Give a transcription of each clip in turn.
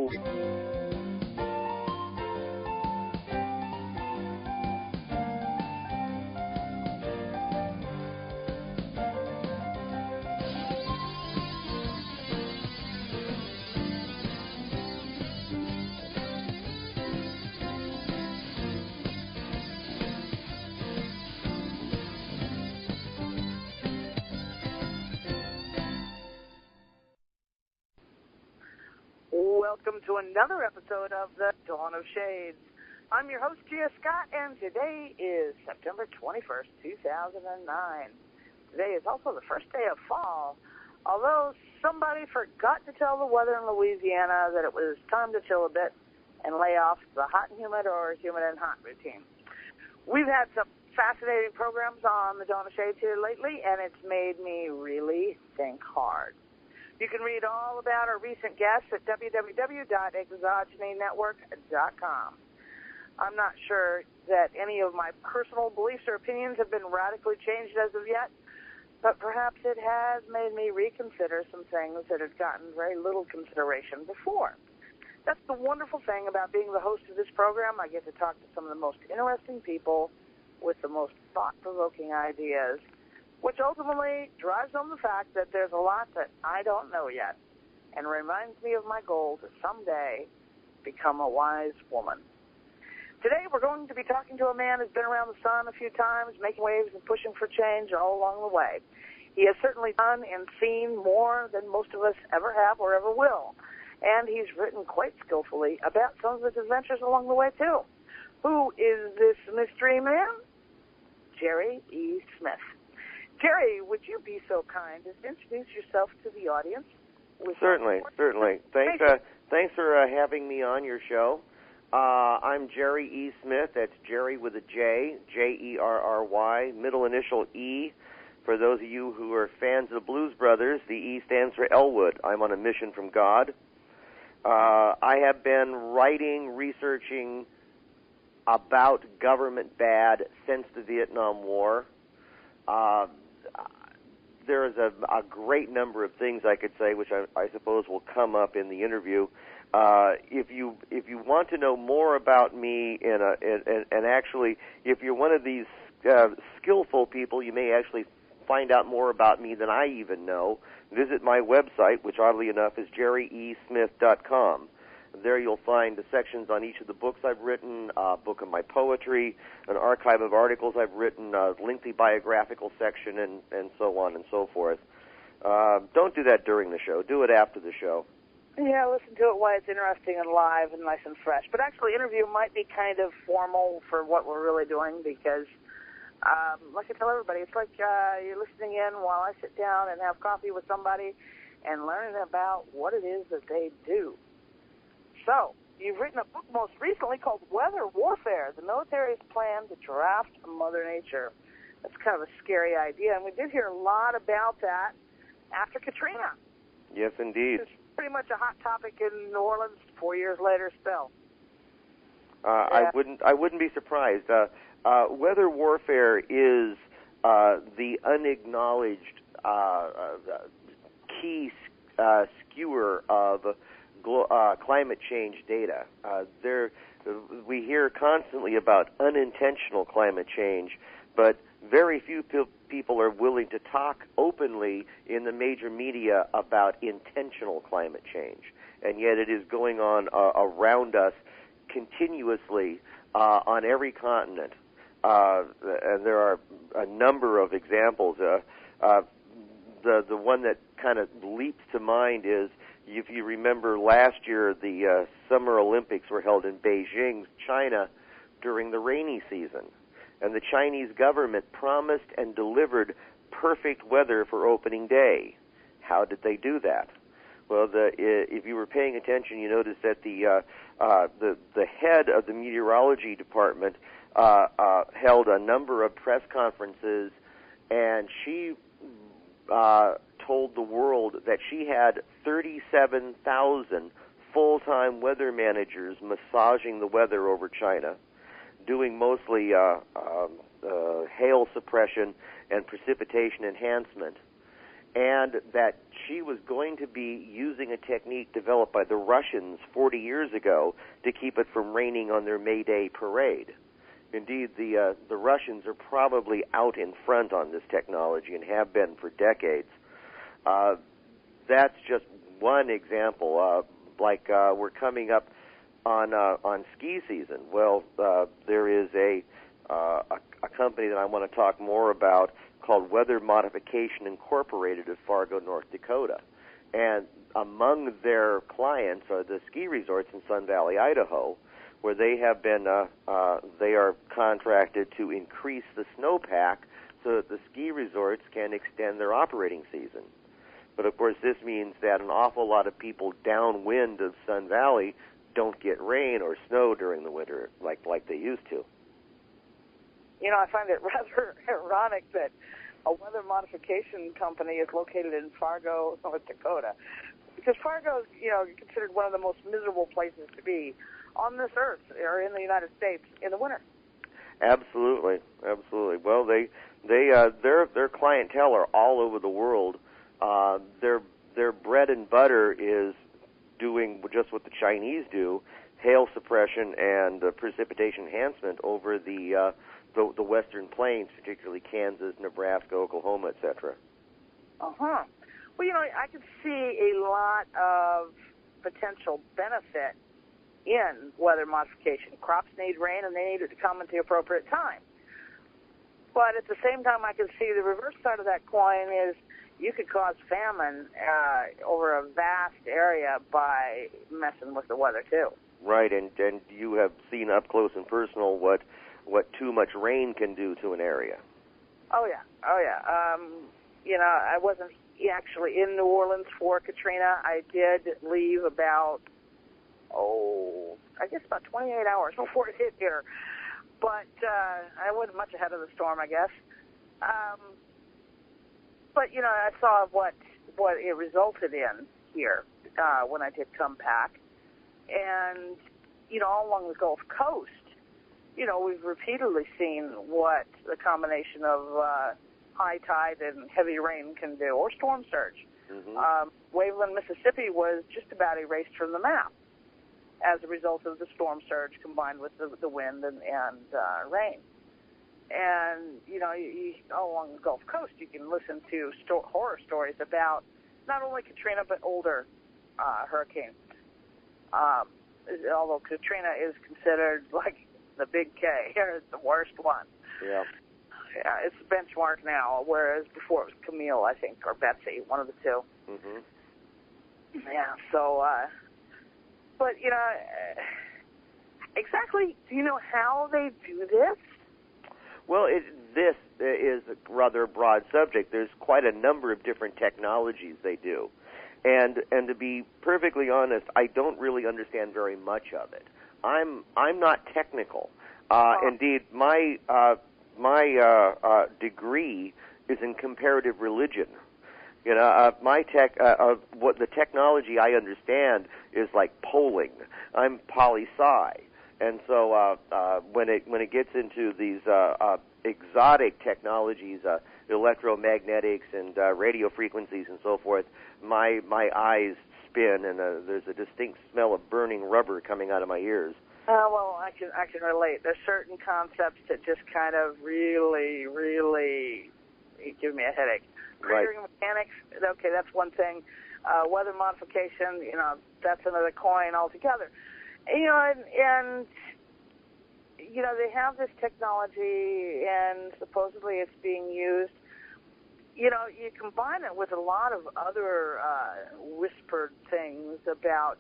go. Welcome to another episode of The Dawn of Shades. I'm your host, Gia Scott, and today is September 21st, 2009. Today is also the first day of fall, although somebody forgot to tell the weather in Louisiana that it was time to chill a bit and lay off the hot and humid or humid and hot routine. We've had some fascinating programs on The Dawn of Shades here lately, and it's made me really think hard. You can read all about our recent guests at www.exogenynetwork.com. I'm not sure that any of my personal beliefs or opinions have been radically changed as of yet, but perhaps it has made me reconsider some things that had gotten very little consideration before. That's the wonderful thing about being the host of this program. I get to talk to some of the most interesting people with the most thought-provoking ideas, which ultimately drives home the fact that there's a lot that I don't know yet and reminds me of my goal to someday become a wise woman. Today we're going to be talking to a man who's been around the sun a few times, making waves and pushing for change all along the way. He has certainly done and seen more than most of us ever have or ever will, and he's written quite skillfully about some of his adventures along the way, too. Who is this mystery man? Jerry E. Smith. Jerry, would you be so kind as to introduce yourself to the audience? Certainly. Thanks for having me on your show. I'm Jerry E. Smith. That's Jerry with a J, J-E-R-R-Y, middle initial E. For those of you who are fans of the Blues Brothers, the E stands for Elwood. I'm on a mission from God. I have been writing, researching about government bad since the Vietnam War. There is a great number of things I could say, which I suppose will come up in the interview. If you want to know more about me, and actually, if you're one of these skillful people, you may actually find out more about me than I even know. Visit my website, which oddly enough is jerryesmith.com. There you'll find the sections on each of the books I've written, a book of my poetry, an archive of articles I've written, a lengthy biographical section, and so on and so forth. Don't do that during the show. Do it after the show. Yeah, listen to it while it's interesting and live and nice and fresh. But actually, interview might be kind of formal for what we're really doing because, like I tell everybody, it's like you're listening in while I sit down and have coffee with somebody and learning about what it is that they do. So, you've written a book most recently called Weather Warfare, the military's plan to draft Mother Nature. That's kind of a scary idea, and we did hear a lot about that after Katrina. Yes, indeed. It's pretty much a hot topic in New Orleans 4 years later still. I wouldn't be surprised. Weather warfare is the unacknowledged key skewer of climate change data. We hear constantly about unintentional climate change, but very few people are willing to talk openly in the major media about intentional climate change. And yet it is going on around us continuously on every continent. And there are a number of examples. The one that kind of leaps to mind is, if you remember last year, the Summer Olympics were held in Beijing, China, during the rainy season. And the Chinese government promised and delivered perfect weather for opening day. How did they do that? Well, if you were paying attention, you noticed that the head of the meteorology department held a number of press conferences, and she told the world that she had 37,000 full-time weather managers massaging the weather over China, doing mostly hail suppression and precipitation enhancement, and that she was going to be using a technique developed by the Russians 40 years ago to keep it from raining on their May Day parade. Indeed, the Russians are probably out in front on this technology and have been for decades. That's just one example. We're coming up on ski season. Well, there is a company that I want to talk more about called Weather Modification Incorporated of Fargo, North Dakota. And among their clients are the ski resorts in Sun Valley, Idaho, where they have been, they are contracted to increase the snowpack so that the ski resorts can extend their operating season. But of course, this means that an awful lot of people downwind of Sun Valley don't get rain or snow during the winter like they used to. You know, I find it rather ironic that a weather modification company is located in Fargo, North Dakota, because Fargo is, considered one of the most miserable places to be on this earth or in the United States in the winter. Absolutely, absolutely. Well, their clientele are all over the world. Their bread and butter is doing just what the Chinese do: hail suppression and precipitation enhancement over the Western Plains, particularly Kansas, Nebraska, Oklahoma, etc. Uh-huh. Well, I could see a lot of potential benefit in weather modification. Crops need rain, and they need it to come at the appropriate time. But at the same time, I can see the reverse side of that coin is you could cause famine over a vast area by messing with the weather, too. Right, and you have seen up close and personal what too much rain can do to an area. Oh, yeah. I wasn't actually in New Orleans for Katrina. I did leave about 28 hours before it hit here. But I wasn't much ahead of the storm, I guess. But I saw what it resulted in here when I did come back. And, all along the Gulf Coast, we've repeatedly seen what the combination of high tide and heavy rain can do, or storm surge. Mm-hmm. Waveland, Mississippi was just about erased from the map as a result of the storm surge combined with the wind and rain. And, all along the Gulf Coast, you can listen to horror stories about not only Katrina, but older hurricanes. Although Katrina is considered like the big K, it's the worst one. Yeah. Yeah, it's a benchmark now, whereas before it was Camille, I think, or Betsy, one of the two. Mm-hmm. Yeah, so, but, exactly, do you know how they do this? Well, this is a rather broad subject. There's quite a number of different technologies they do. And to be perfectly honest, I don't really understand very much of it. I'm not technical. Indeed, my degree is in comparative religion. What the technology I understand is like polling. I'm poli-sci, and so when it gets into these exotic technologies, electromagnetics and radio frequencies and so forth, my eyes spin, and there's a distinct smell of burning rubber coming out of my ears. Well, I can relate. There's certain concepts that just kind of really, really give me a headache. Cratering mechanics, okay, that's one thing. Weather modification, that's another coin altogether. And they have this technology, and supposedly it's being used. You combine it with a lot of other whispered things about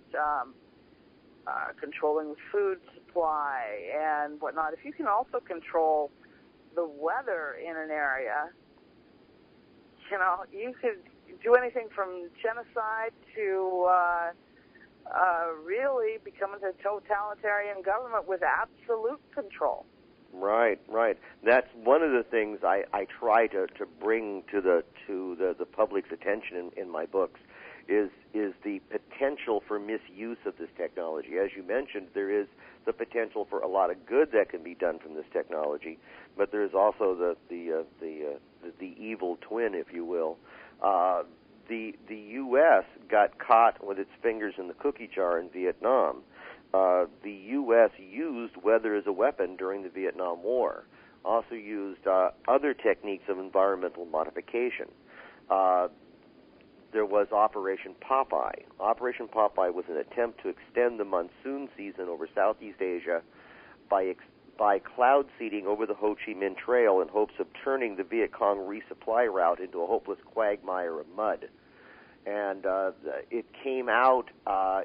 controlling the food supply and whatnot. If you can also control the weather in an area, you could do anything from genocide to really becoming a totalitarian government with absolute control. Right. That's one of the things I try to bring to the public's attention in my books is the potential for misuse of this technology. As you mentioned, there is the potential for a lot of good that can be done from this technology, but there is also the evil twin, if you will. the U.S. got caught with its fingers in the cookie jar in Vietnam. The U.S. used weather as a weapon during the Vietnam War, also used other techniques of environmental modification. There was Operation Popeye. Operation Popeye was an attempt to extend the monsoon season over Southeast Asia by cloud seeding over the Ho Chi Minh Trail in hopes of turning the Viet Cong resupply route into a hopeless quagmire of mud. And it came out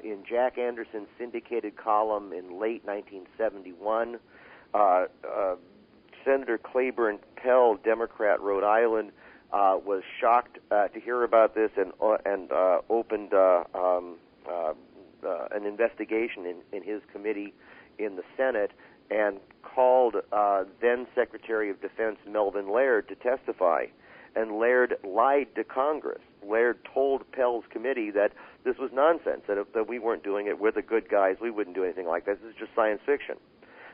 in Jack Anderson's syndicated column in late 1971. Senator Claiborne Pell, Democrat, Rhode Island, was shocked to hear about this and opened an investigation in his committee in the Senate and called then Secretary of Defense Melvin Laird to testify. And Laird lied to Congress. Laird told Pell's committee that this was nonsense, that we weren't doing it. We're the good guys. We wouldn't do anything like that. This is just science fiction.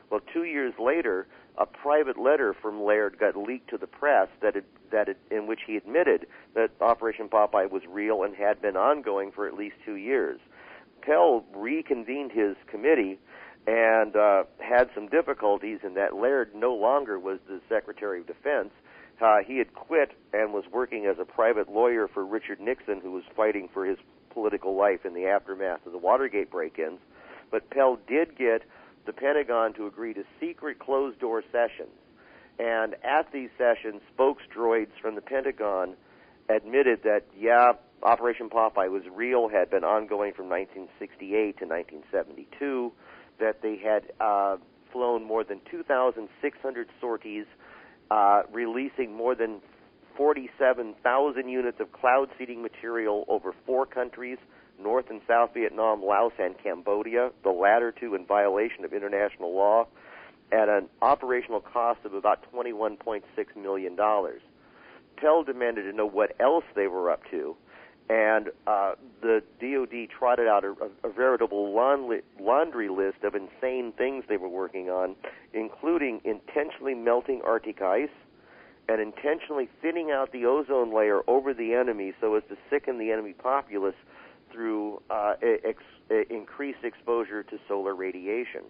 Well, 2 years later, a private letter from Laird got leaked to the press in which he admitted that Operation Popeye was real and had been ongoing for at least 2 years. Pell reconvened his committee and had some difficulties in that Laird no longer was the Secretary of Defense. He had quit and was working as a private lawyer for Richard Nixon, who was fighting for his political life in the aftermath of the Watergate break-ins. But Pell did get the Pentagon to agree to secret closed-door sessions. And at these sessions, spokesdroids from the Pentagon admitted that, yeah, Operation Popeye was real, had been ongoing from 1968 to 1972, that they had flown more than 2,600 sorties, releasing more than 47,000 units of cloud seeding material over 4 countries, North and South Vietnam, Laos, and Cambodia, the latter two in violation of international law, at an operational cost of about $21.6 million. Pell demanded to know what else they were up to, and the DOD trotted out a veritable laundry list of insane things they were working on, including intentionally melting Arctic ice and intentionally thinning out the ozone layer over the enemy so as to sicken the enemy populace through increased exposure to solar radiation.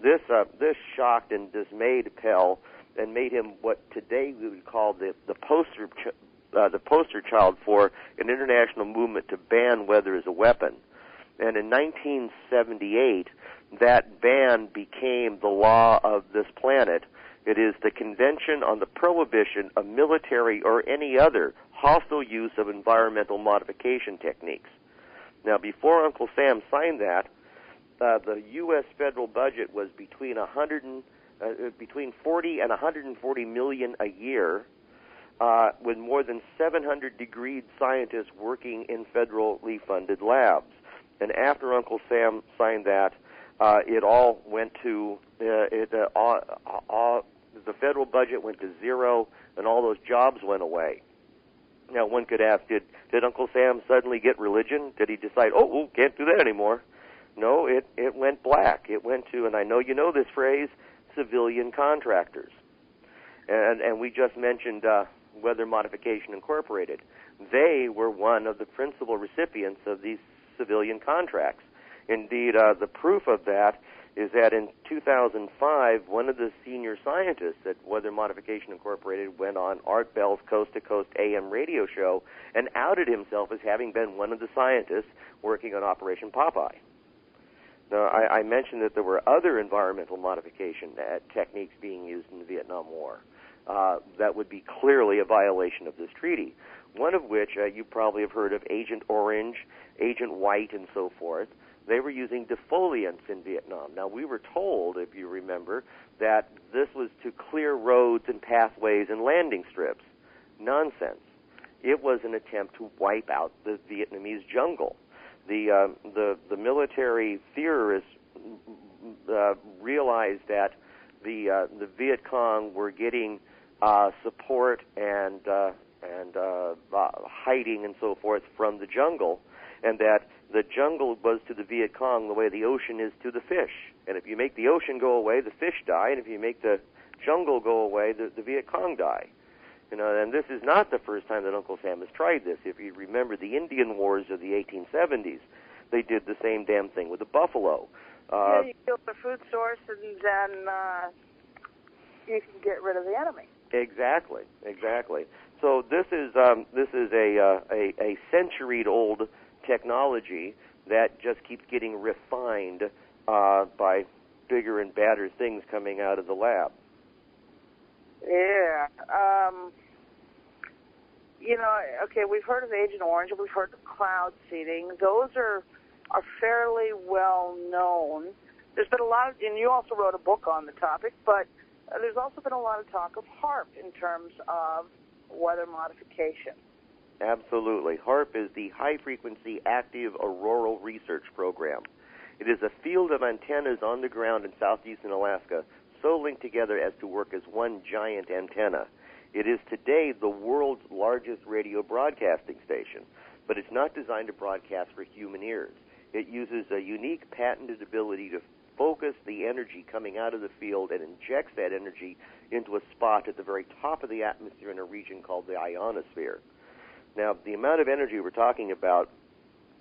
This shocked and dismayed Pell and made him what today we would call the poster child for an international movement to ban weather as a weapon. And in 1978, that ban became the law of this planet. It is the Convention on the Prohibition of Military or any other hostile use of environmental modification techniques. Now, before Uncle Sam signed that, the U.S. federal budget was between 40 and 140 million a year, with more than 700 degreed scientists working in federally funded labs. And after Uncle Sam signed that, it all went to the federal budget went to zero, and all those jobs went away. Now, one could ask, did Uncle Sam suddenly get religion? Did he decide, can't do that anymore? No, it went black. It went to, and I know you know this phrase, civilian contractors. And we just mentioned Weather Modification Incorporated. They were one of the principal recipients of these civilian contracts. Indeed, the proof of that is that in 2005, one of the senior scientists at Weather Modification Incorporated went on Art Bell's Coast to Coast AM radio show and outed himself as having been one of the scientists working on Operation Popeye. Now, I mentioned that there were other environmental modification techniques being used in the Vietnam War that would be clearly a violation of this treaty, one of which you probably have heard of Agent Orange, Agent White, and so forth. They were using defoliants in Vietnam. Now, we were told, if you remember, that this was to clear roads and pathways and landing strips. Nonsense. It was an attempt to wipe out the Vietnamese jungle. The military theorists realized that the Viet Cong were getting support and hiding and so forth from the jungle, and that the jungle was to the Viet Cong the way the ocean is to the fish. And if you make the ocean go away, the fish die, and if you make the jungle go away, the Viet Cong die. And this is not the first time that Uncle Sam has tried this. If you remember the Indian Wars of the 1870s, they did the same damn thing with the buffalo. You kill the food source, and then you can get rid of the enemy. Exactly. So this is a century-old technology that just keeps getting refined by bigger and badder things coming out of the lab. Yeah. Okay, we've heard of Agent Orange, and we've heard of cloud seeding. Those are fairly well known. There's been a lot of, and you also wrote a book on the topic, but there's also been a lot of talk of HAARP in terms of weather modification. Absolutely. HAARP is the High Frequency Active Auroral Research Program. It is a field of antennas on the ground in southeastern Alaska, so linked together as to work as one giant antenna. It is today the world's largest radio broadcasting station, but it's not designed to broadcast for human ears. It uses a unique patented ability to focus the energy coming out of the field and injects that energy into a spot at the very top of the atmosphere in a region called the ionosphere. Now, the amount of energy we're talking about,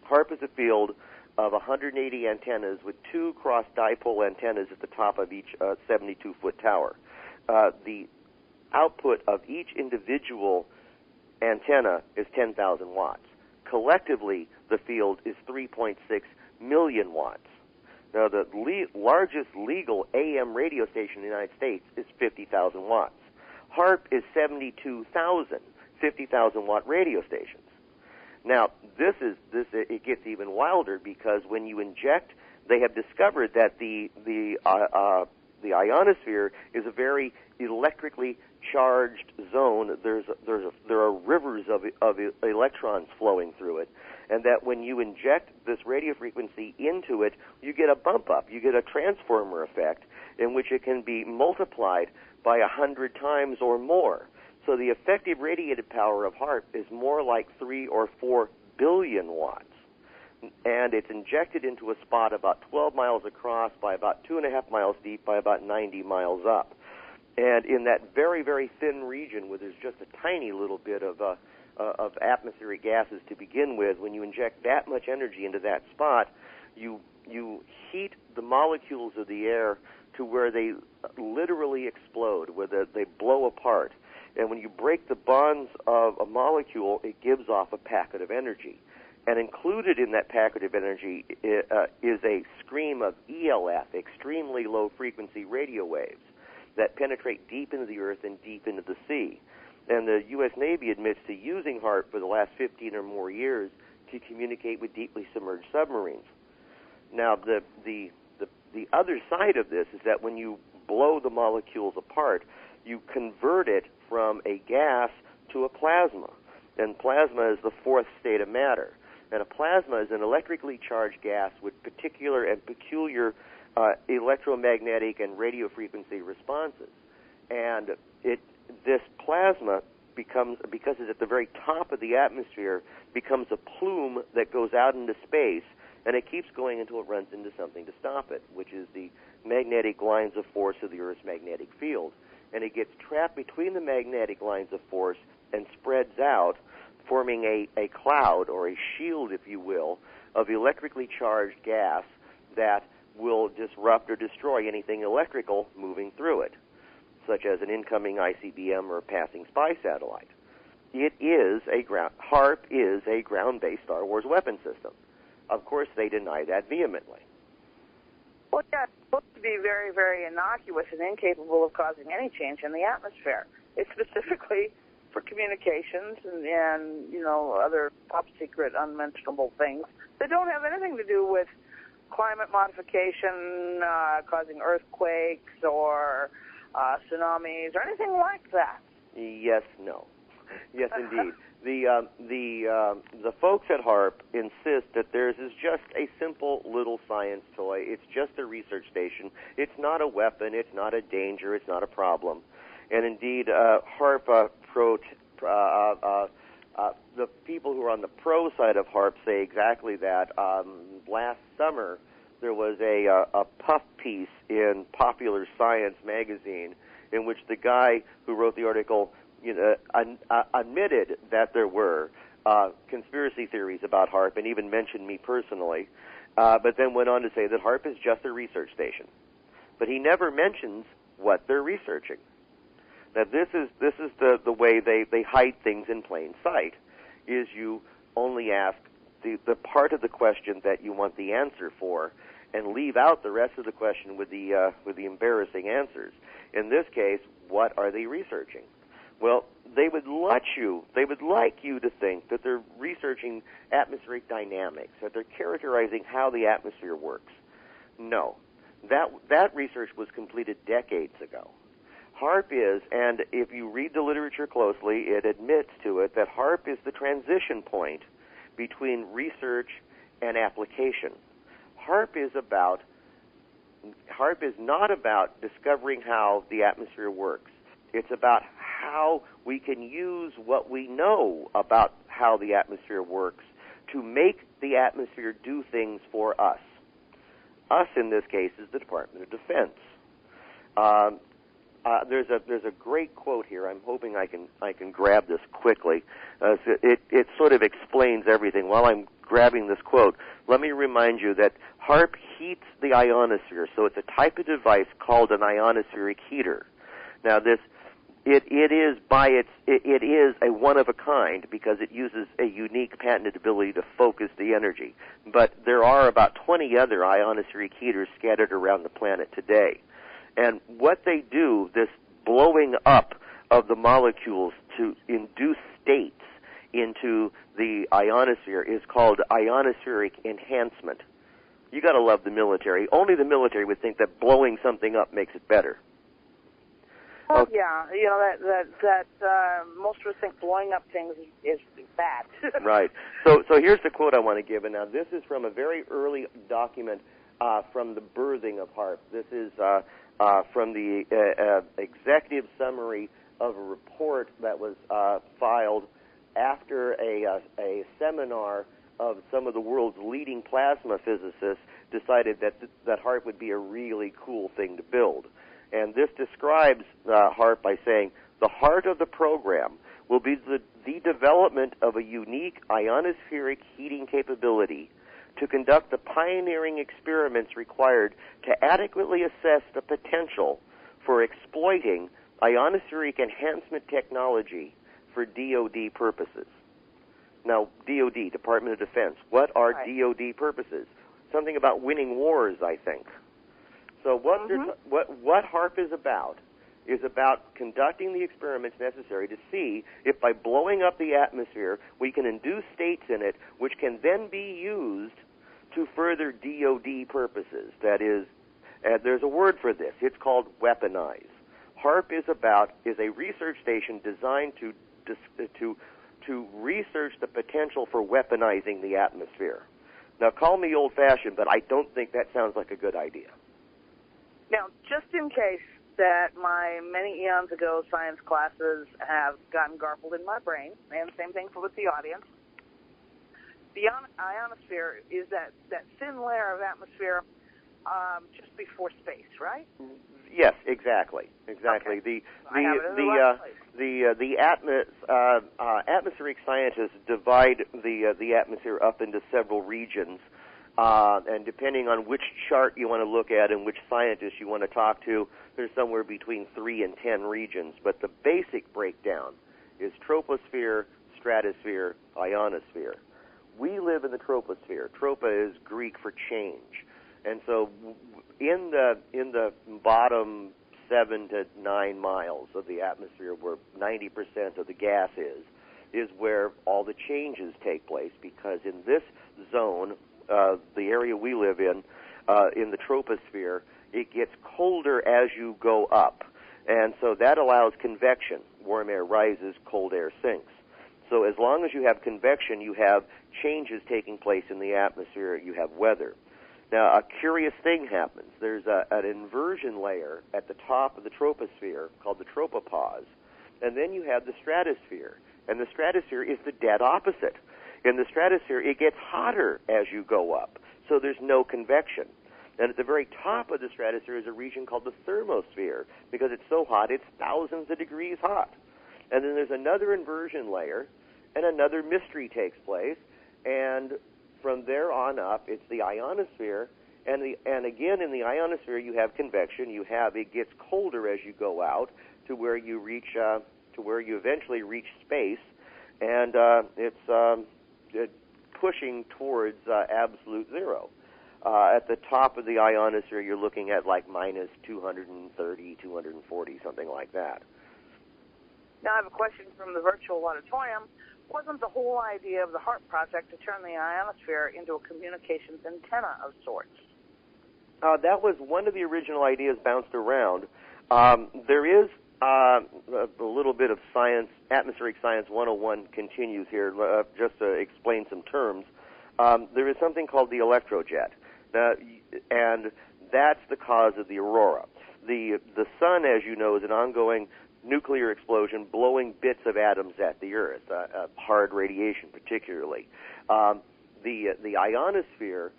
HAARP is a field of 180 antennas with 2 cross-dipole antennas at the top of each 72-foot tower. The output of each individual antenna is 10,000 watts. Collectively, the field is 3.6 million watts. Now, the largest legal AM radio station in the United States is 50,000 watts. HAARP is 72,000 50,000-watt radio stations. Now, it gets even wilder because when you inject, they have discovered that the ionosphere is a very electrically charged zone. There are rivers of electrons flowing through it, and that when you inject this radio frequency into it, you get a bump up. You get a transformer effect in which it can be multiplied by 100 times or more. So the effective radiated power of HAARP is more like 3 or 4 billion watts. And it's injected into a spot about 12 miles across by about 2.5 miles deep by about 90 miles up. And in that very, very thin region where there's just a tiny little bit of atmospheric gases to begin with, when you inject that much energy into that spot, you heat the molecules of the air to where they literally explode, where they blow apart. And when you break the bonds of a molecule, it gives off a packet of energy. And included in that packet of energy is a stream of ELF, extremely low-frequency radio waves, that penetrate deep into the earth and deep into the sea. And the U.S. Navy admits to using HAARP for the last 15 or more years to communicate with deeply submerged submarines. Now, the other side of this is that when you blow the molecules apart, you convert it from a gas to a plasma. And plasma is the fourth state of matter. And a plasma is an electrically charged gas with particular and peculiar electromagnetic and radio frequency responses. And this plasma becomes, because it's at the very top of the atmosphere, becomes a plume that goes out into space, and it keeps going until it runs into something to stop it, which is the magnetic lines of force of the Earth's magnetic field. And it gets trapped between the magnetic lines of force and spreads out, forming a cloud, or a shield, if you will, of electrically charged gas that will disrupt or destroy anything electrical moving through it, such as an incoming ICBM or a passing spy satellite. HAARP is a ground-based Star Wars weapon system. Of course, they deny that vehemently. Well, yeah, it's supposed to be very, very innocuous and incapable of causing any change in the atmosphere. It's specifically for communications and other top-secret, unmentionable things that don't have anything to do with climate modification, causing earthquakes or tsunamis or anything like that. Yes, no. Yes, indeed. The folks at HAARP insist that theirs is just a simple little science toy. It's just a research station. It's not a weapon. It's not a danger. It's not a problem. And indeed, HAARP the people who are on the pro side of HAARP say exactly that. Last summer, there was a puff piece in Popular Science magazine in which the guy who wrote the article admitted that there were conspiracy theories about HAARP and even mentioned me personally, but then went on to say that HAARP is just a research station. But he never mentions what they're researching. Now, this is the way they hide things in plain sight, is you only ask the part of the question that you want the answer for, and leave out the rest of the question with the embarrassing answers. In this case, what are they researching? Well, they would like you to think that they're researching atmospheric dynamics, that they're characterizing how the atmosphere works. No, that research was completed decades ago. HAARP is, and if you read the literature closely, it admits to it that HAARP is the transition point between research and application. HAARP is not about discovering how the atmosphere works. It's about how we can use what we know about how the atmosphere works to make the atmosphere do things for us. Us, in this case, is the Department of Defense. There's a great quote here. I'm hoping I can grab this quickly. It sort of explains everything. While I'm grabbing this quote, let me remind you that HAARP heats the ionosphere, so it's a type of device called an ionospheric heater. Now, it is a one of a kind because it uses a unique patented ability to focus the energy. But there are about 20 other ionospheric heaters scattered around the planet today. And what they do, this blowing up of the molecules to induce states into the ionosphere, is called ionospheric enhancement. You got to love the military. Only the military would think that blowing something up makes it better. Well, yeah, that most of us think blowing up things is bad. Right. So here's the quote I want to give, and now this is from a very early document from the birthing of HAARP. This is from the executive summary of a report that was filed after a seminar of some of the world's leading plasma physicists decided that HAARP would be a really cool thing to build. And this describes HAARP by saying, the heart of the program will be the development of a unique ionospheric heating capability to conduct the pioneering experiments required to adequately assess the potential for exploiting ionospheric enhancement technology for DoD purposes. Now, DoD, Department of Defense, what are DoD purposes? Something about winning wars, I think. So what HAARP is about conducting the experiments necessary to see if by blowing up the atmosphere we can induce states in it which can then be used to further DoD purposes. That is, there's a word for this. It's called weaponize. HAARP is a research station designed to research the potential for weaponizing the atmosphere. Now, call me old-fashioned, but I don't think that sounds like a good idea. Now, just in case that my many eons ago science classes have gotten garbled in my brain, and same thing with the audience, the ionosphere is that thin layer of atmosphere just before space, right? Yes, exactly. Okay. The atmospheric scientists divide the atmosphere up into several regions. And depending on which chart you want to look at and which scientist you want to talk to, there's somewhere between 3 and 10 regions. But the basic breakdown is troposphere, stratosphere, ionosphere. We live in the troposphere. Tropa is Greek for change. And so in the bottom 7 to 9 miles of the atmosphere, where 90% of the gas is where all the changes take place, because in this zone, the area we live in the troposphere, it gets colder as you go up. And so that allows convection. Warm air rises, cold air sinks. So as long as you have convection, you have changes taking place in the atmosphere, you have weather. Now, a curious thing happens. There's an inversion layer at the top of the troposphere called the tropopause, and then you have the stratosphere. And the stratosphere is the dead opposite. In the stratosphere, it gets hotter as you go up, so there's no convection. And at the very top of the stratosphere is a region called the thermosphere, because it's so hot, it's thousands of degrees hot. And then there's another inversion layer, and another mystery takes place, and from there on up, it's the ionosphere, and again in the ionosphere you have convection. It gets colder as you go out to where you eventually reach space, and it's pushing towards absolute zero. At the top of the ionosphere, you're looking at like minus 230, 240, something like that. Now I have a question from the virtual auditorium. Wasn't the whole idea of the HARP project to turn the ionosphere into a communications antenna of sorts? That was one of the original ideas bounced around. There is a little bit of science, atmospheric science 101 continues here, just to explain some terms. There is something called the electrojet, and that's the cause of the aurora. The sun, as you know, is an ongoing nuclear explosion blowing bits of atoms at the Earth, hard radiation particularly. The ionosphere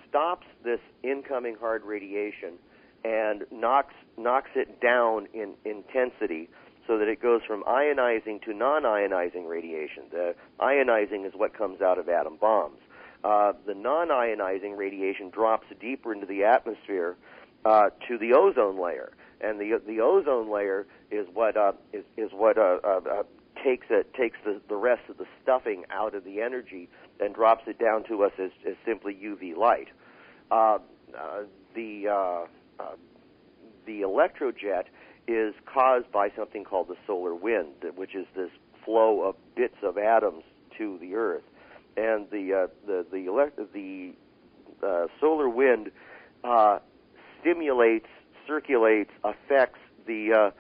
stops this incoming hard radiation and knocks it down in intensity so that it goes from ionizing to non-ionizing radiation. The ionizing is what comes out of atom bombs. The non-ionizing radiation drops deeper into the atmosphere to the ozone layer. And the ozone layer is what takes the rest of the stuffing out of the energy and drops it down to us as simply UV light. The electrojet is caused by something called the solar wind, which is this flow of bits of atoms to the Earth, and the solar wind stimulates, circulates, affects the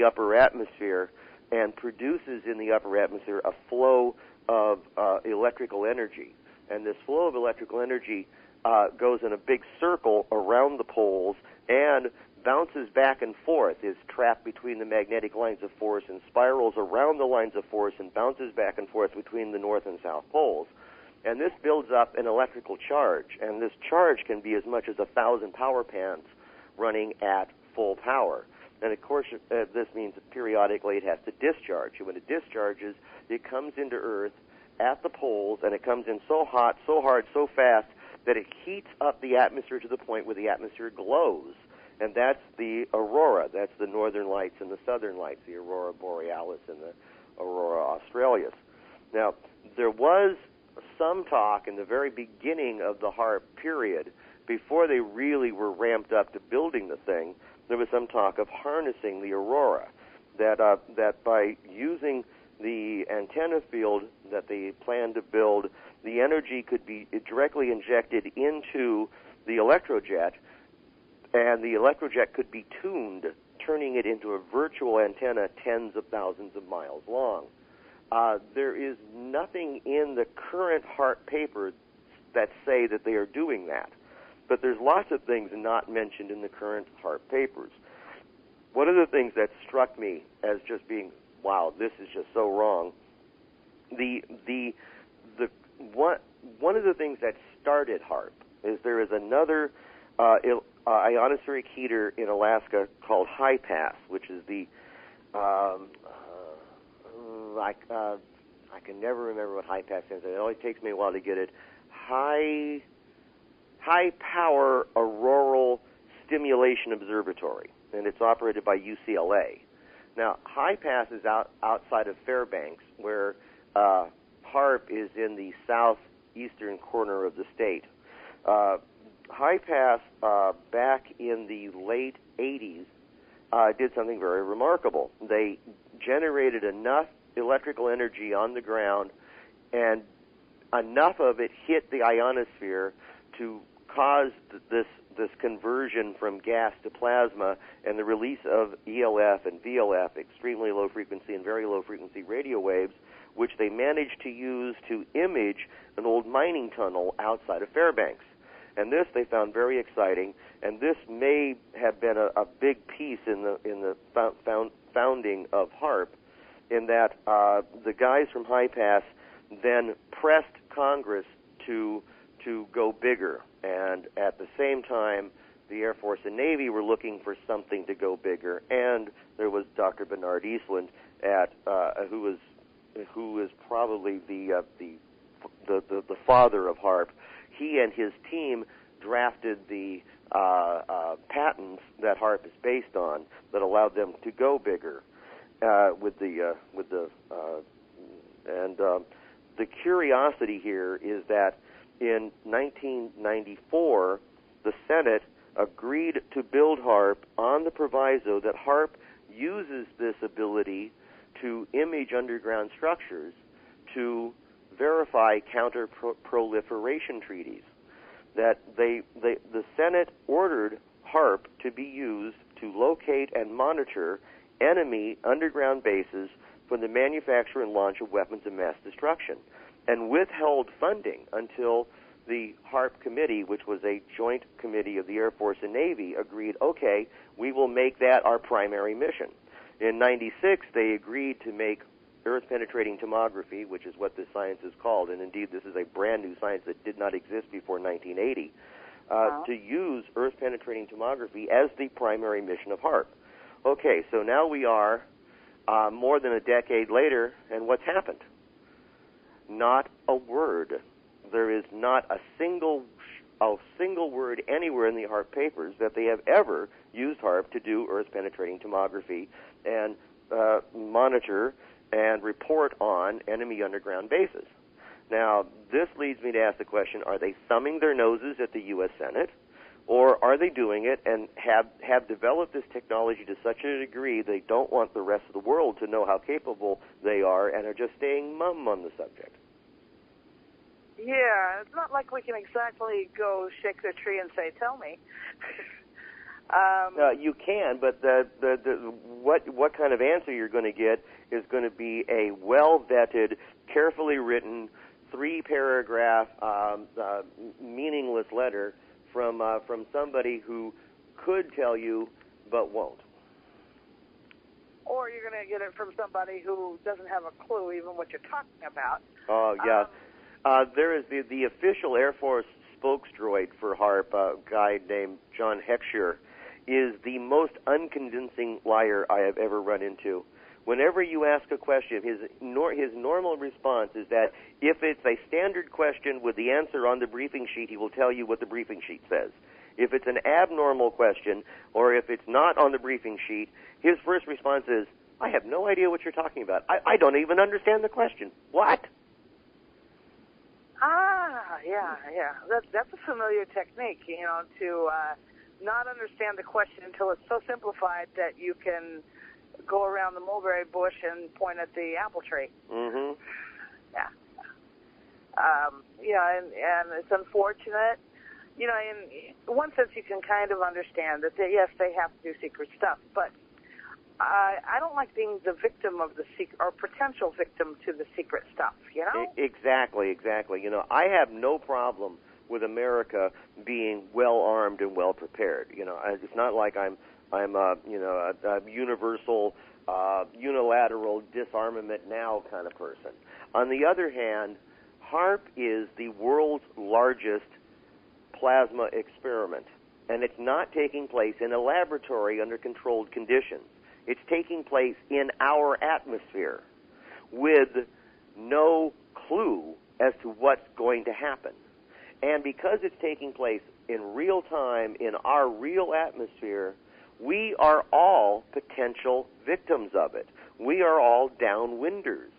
upper atmosphere, and produces in the upper atmosphere a flow of electrical energy. And this flow of electrical energy goes in a big circle around the poles and bounces back and forth, is trapped between the magnetic lines of force and spirals around the lines of force and bounces back and forth between the north and south poles. And this builds up an electrical charge, and this charge can be as much as 1,000 power pans running at full power. And of course, this means that periodically it has to discharge. And when it discharges, it comes into Earth at the poles, and it comes in so hot, so hard, so fast that it heats up the atmosphere to the point where the atmosphere glows. And that's the aurora. That's the northern lights and the southern lights, the aurora borealis and the aurora australis. Now, there was some talk in the very beginning of the HARP period, before they really were ramped up to building the thing, there was some talk of harnessing the aurora, that by using the antenna field that they planned to build, the energy could be directly injected into the electrojet, and the electrojet could be tuned, turning it into a virtual antenna tens of thousands of miles long. There is nothing in the current HARP papers that say that they are doing that. But there's lots of things not mentioned in the current HARP papers. One of the things that struck me as just being, wow, this is just so wrong. One of the things that started HARP is there is another ionospheric heater in Alaska called High Pass, which is the I can never remember what High Pass stands for. It only takes me a while to get it. High Power Auroral Stimulation Observatory, and it's operated by UCLA. Now, High Pass is outside of Fairbanks, where HARP is in the southeastern corner of the state. High Pass, back in the late 80s, did something very remarkable. They generated enough electrical energy on the ground, and enough of it hit the ionosphere to cause this conversion from gas to plasma and the release of ELF and VLF, extremely low frequency and very low frequency radio waves, which they managed to use to image an old mining tunnel outside of Fairbanks. And this they found very exciting, and this may have been a big piece in the founding of HARP, in that the guys from High Pass then pressed Congress to go bigger, and at the same time, the Air Force and Navy were looking for something to go bigger, and there was Dr. Bernard Eastland, at who is probably the father of HARP. He and his team drafted the patents that HARP is based on that allowed them to go bigger the curiosity here is that in 1994 the Senate agreed to build HARP on the proviso that HARP uses this ability to image underground structures to verify counter-proliferation treaties. That the Senate ordered HARP to be used to locate and monitor enemy underground bases for the manufacture and launch of weapons of mass destruction, and withheld funding until the HARP committee, which was a joint committee of the Air Force and Navy, agreed, okay, we will make that our primary mission. In 96, they agreed to make Earth-penetrating tomography, which is what this science is called, and indeed this is a brand-new science that did not exist before 1980, to use Earth-penetrating tomography as the primary mission of HARP. Okay, so now we are more than a decade later, and what's happened? Not a word. There is not a single word anywhere in the HARP papers that they have ever used HARP to do Earth-penetrating tomography and monitor and report on enemy underground bases. Now, this leads me to ask the question, are they thumbing their noses at the U.S. Senate, or are they doing it and have developed this technology to such a degree they don't want the rest of the world to know how capable they are and are just staying mum on the subject? Yeah, it's not like we can exactly go shake the tree and say, tell me. You can, but what kind of answer you're going to get is going to be a well-vetted, carefully written, 3-paragraph, meaningless letter from somebody who could tell you but won't. Or you're going to get it from somebody who doesn't have a clue even what you're talking about. Oh, yeah. There is the official Air Force spokesdroid for HARP, a guy named John Heckscher, is the most unconvincing liar I have ever run into. Whenever you ask a question, his normal response is that if it's a standard question with the answer on the briefing sheet, he will tell you what the briefing sheet says. If it's an abnormal question, or if it's not on the briefing sheet, his first response is, I have no idea what you're talking about. I don't even understand the question. What? Yeah. That's a familiar technique, to not understand the question until it's so simplified that you can go around the mulberry bush and point at the apple tree. Mm-hmm. Yeah. And it's unfortunate. In one sense you can kind of understand that, yes, they have to do secret stuff, but I don't like being the victim of the secret, or potential victim to the secret stuff, Exactly. I have no problem with America being well-armed and well-prepared. It's not like I'm a universal, unilateral disarmament now kind of person. On the other hand, HARP is the world's largest plasma experiment, and it's not taking place in a laboratory under controlled conditions. It's taking place in our atmosphere with no clue as to what's going to happen. And because it's taking place in real time in our real atmosphere, we are all potential victims of it. We are all downwinders.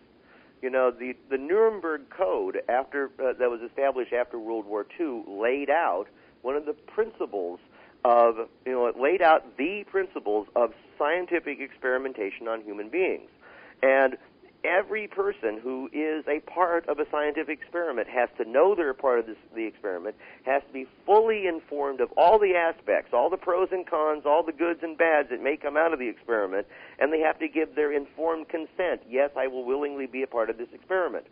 The Nuremberg Code that was established after World War II laid out one of the principles of, it laid out the principles of scientific experimentation on human beings. And every person who is a part of a scientific experiment has to know they're a part of the experiment, has to be fully informed of all the aspects, all the pros and cons, all the goods and bads that may come out of the experiment, and they have to give their informed consent. Yes, I will willingly be a part of this experiment.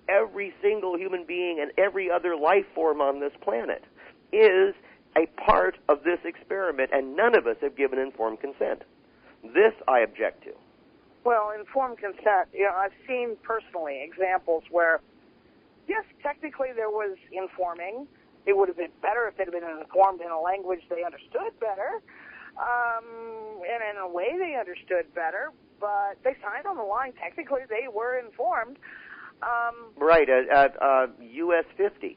Every single human being and every other life form on this planet is a part of this experiment, and none of us have given informed consent. This I object to. Well, informed consent, I've seen personally examples where, yes, technically there was informing. It would have been better if they'd been informed in a language they understood better, and in a way they understood better, but they signed on the line. Technically, they were informed. Right, at U.S. 50.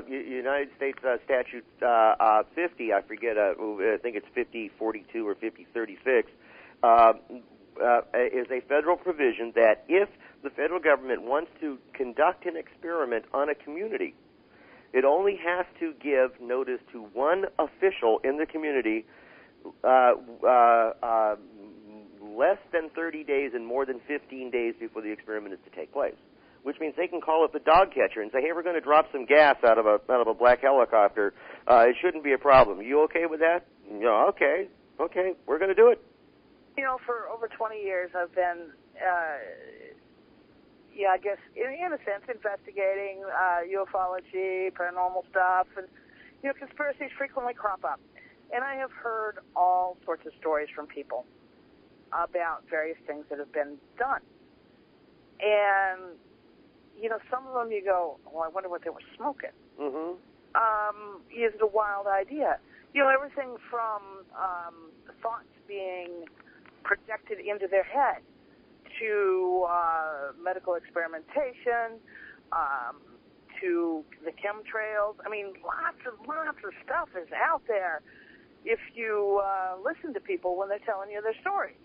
United States Statute 50, I forget, I think it's 5042 or 5036, is a federal provision that if the federal government wants to conduct an experiment on a community, it only has to give notice to one official in the community less than 30 days and more than 15 days before the experiment is to take place. Which means they can call up the dog catcher and say, "Hey, we're going to drop some gas out of a black helicopter. It shouldn't be a problem. You okay with that?" Okay, we're going to do it. For over 20 years, I've been, I guess, in a sense, investigating ufology, paranormal stuff, and conspiracies frequently crop up, and I have heard all sorts of stories from people about various things that have been done, and some of them you go, well, I wonder what they were smoking. Mm-hmm. Is it a wild idea? Everything from thoughts being projected into their head to medical experimentation, to the chemtrails. I mean, lots of stuff is out there if you listen to people when they're telling you their stories.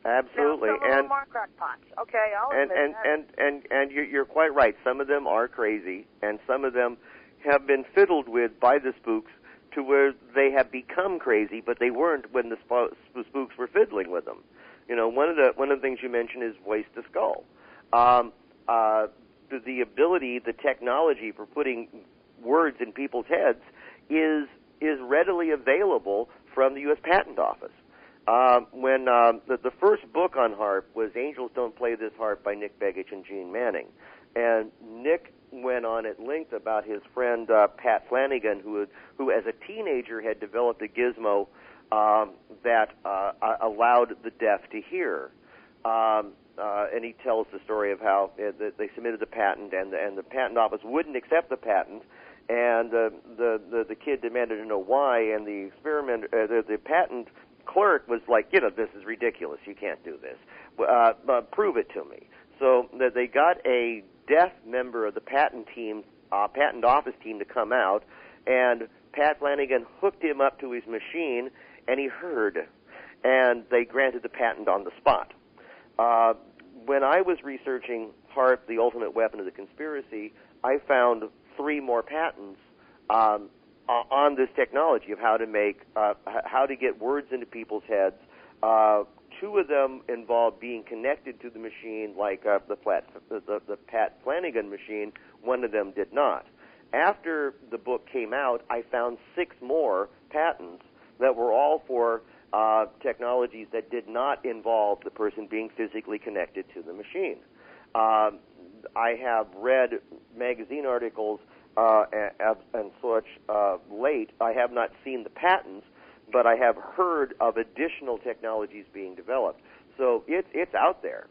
Absolutely, now, some of them are crackpots. Okay, I'll admit that. And you're quite right. Some of them are crazy, and some of them have been fiddled with by the spooks to where they have become crazy, but they weren't when the spooks were fiddling with them. One of the things you mentioned is voice to skull. The ability, the technology for putting words in people's heads is readily available from the U.S. Patent Office. When the first book on HAARP was Angels Don't Play This HAARP by Nick Begich and Gene Manning. And Nick went on at length about his friend Pat Flanagan, who as a teenager had developed a gizmo that allowed the deaf to hear. And he tells the story of how they submitted the patent, and the patent office wouldn't accept the patent, and the kid demanded to know why, and the patent clerk was like, this is ridiculous. You can't do this. Prove it to me. So that they got a deaf member of the patent office team to come out, and Pat Flanagan hooked him up to his machine, and he heard, and they granted the patent on the spot. When I was researching HAARP, the ultimate weapon of the conspiracy, I found 3 more patents on this technology of how to get words into people's heads. 2 of them involved being connected to the machine, like the Pat Flanagan machine. 1 of them did not. After the book came out, I found 6 more patents that were all for technologies that did not involve the person being physically connected to the machine. I have read magazine articles and such late. I have not seen the patents, but I have heard of additional technologies being developed. So it's out there.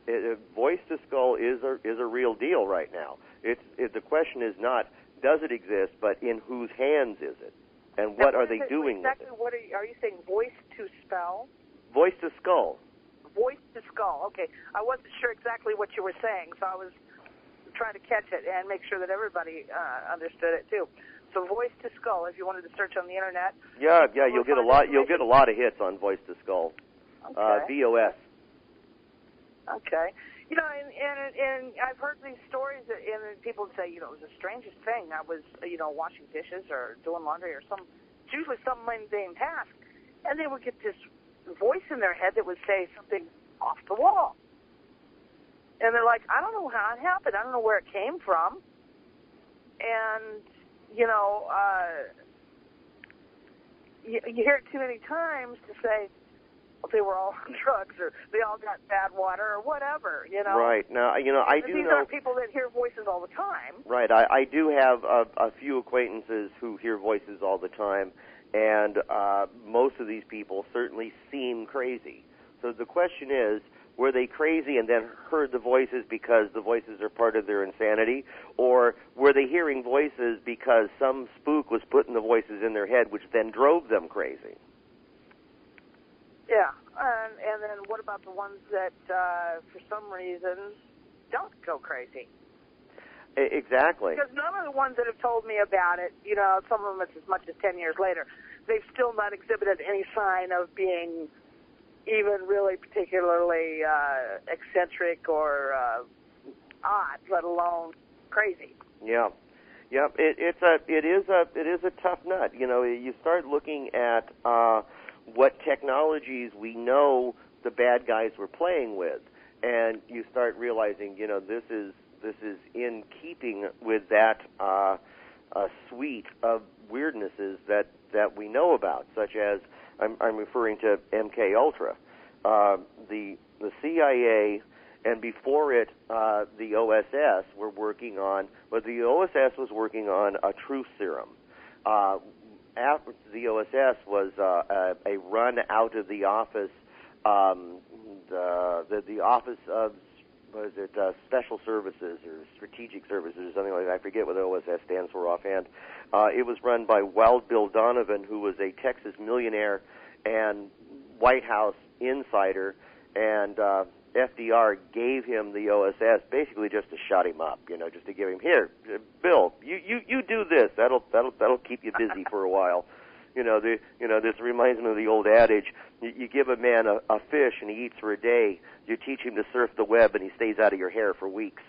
Voice to skull is a real deal right now. The question is not does it exist, but in whose hands is it, and what are they doing exactly with it? What are you saying? Voice to spell? Voice to skull. Voice to skull. Okay, I wasn't sure exactly what you were saying, so I was trying to catch it and make sure that everybody understood it too. So voice to skull. If you wanted to search on the internet, you'll get a lot. You'll get a lot of hits on voice to skull. Okay. VOS. Okay. And I've heard these stories, and people say, it was the strangest thing. I was, washing dishes or doing laundry or it's usually some mundane task, and they would get this voice in their head that would say something off the wall. And they're like, I don't know how it happened. I don't know where it came from. And, you hear it too many times to say, they were all on drugs, or they all got bad water, or whatever, Right. Now, I do know... These are people that hear voices all the time. Right. I do have a few acquaintances who hear voices all the time, and most of these people certainly seem crazy. So the question is, were they crazy and then heard the voices because the voices are part of their insanity, or were they hearing voices because some spook was putting the voices in their head, which then drove them crazy? Yeah, and then what about the ones that, for some reason, don't go crazy? Exactly. Because none of the ones that have told me about it, some of them it's as much as 10 years later, they've still not exhibited any sign of being even really particularly eccentric or odd, let alone crazy. Yeah. Yeah, it is a tough nut. You start looking at what technologies we know the bad guys were playing with, and you start realizing, this is in keeping with that suite of weirdnesses that we know about, such as I'm referring to MK Ultra, the CIA. And before it, the OSS were working on, the OSS was working on a truth serum. After the OSS was a run out of the office, the Office of, Special Services or Strategic Services or something like that. I forget what the OSS stands for offhand. It was run by Wild Bill Donovan, who was a Texas millionaire and White House insider, and FDR gave him the OSS basically just to shut him up, just to give him, here, Bill, you do this. That'll keep you busy for a while. This reminds me of the old adage: you give a man a fish and he eats for a day. You teach him to surf the web and he stays out of your hair for weeks.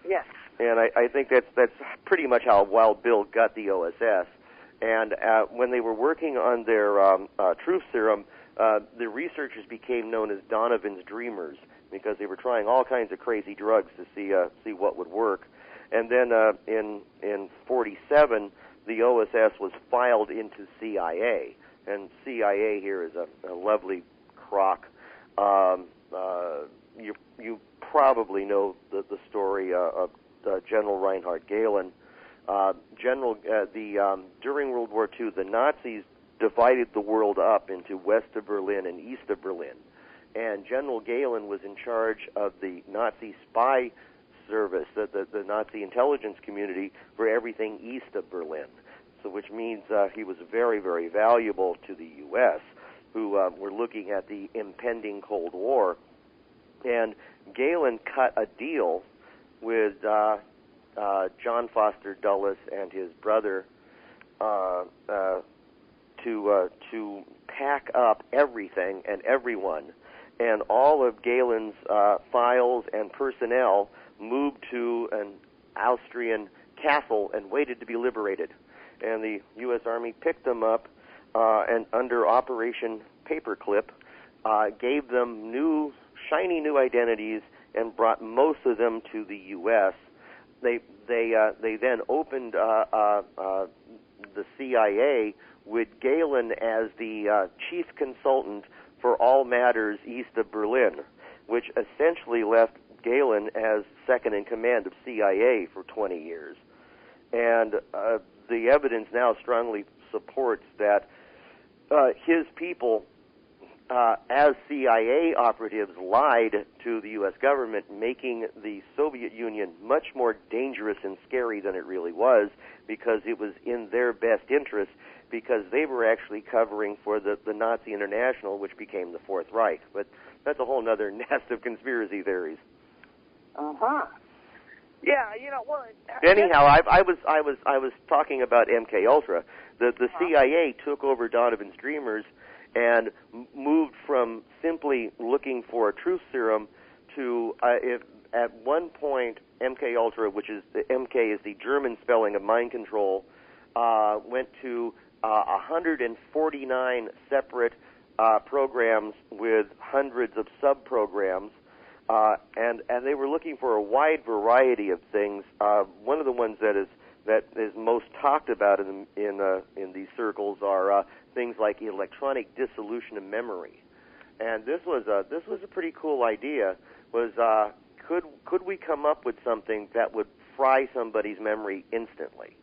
Yes. And I think that's pretty much how Wild Bill got the OSS. And when they were working on their truth serum, the researchers became known as Donovan's Dreamers, because they were trying all kinds of crazy drugs to see what would work. And then in 47, the OSS was filed into CIA, and CIA here is a lovely crock. You probably know the story of General Reinhard Gehlen. During World War II, the Nazis divided the world up into west of Berlin and east of Berlin. And General Gehlen was in charge of the Nazi spy service, the Nazi intelligence community, for everything east of Berlin. So, which means he was very, very valuable to the U.S., who were looking at the impending Cold War. And Gehlen cut a deal with John Foster Dulles and his brother to pack up everything and everyone. And all of Gehlen's files and personnel moved to an Austrian castle and waited to be liberated. And the U.S. Army picked them up and under Operation Paperclip gave them shiny new identities and brought most of them to the U.S. They then opened the CIA with Gehlen as the chief consultant for all matters east of Berlin, which essentially left Gehlen as second in command of CIA for 20 years. And the evidence now strongly supports that his people, as CIA operatives, lied to the U.S. government, making the Soviet Union much more dangerous and scary than it really was, because it was in their best interest, because they were actually covering for the Nazi International, which became the Fourth Reich. But that's a whole other nest of conspiracy theories. Uh-huh. Yeah, well... Anyhow, I was talking about MK Ultra. The CIA took over Donovan's Dreamers and moved from simply looking for a truth serum to, at one point, MK Ultra, which is the MK is the German spelling of mind control, went to 149 separate programs with hundreds of sub-programs, and they were looking for a wide variety of things. One of the ones that is most talked about in these circles are things like electronic dissolution of memory. And this was a pretty cool idea. Could we come up with something that would fry somebody's memory instantly?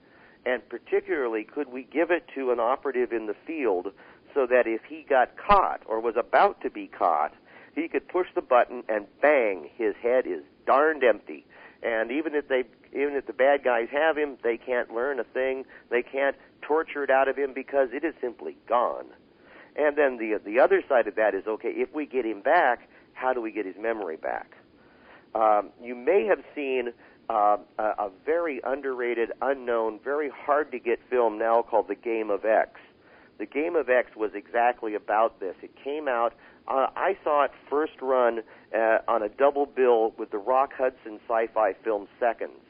And particularly, could we give it to an operative in the field so that if he got caught or was about to be caught, he could push the button and bang, his head is darned empty. And even if the bad guys have him, they can't learn a thing. They can't torture it out of him because it is simply gone. And then the other side of that is, okay, if we get him back, how do we get his memory back? You may have seen a very underrated, unknown, very hard-to-get film now called The Game of X. The Game of X was exactly about this. It came out, I saw it first run on a double bill with the Rock Hudson sci-fi film Seconds,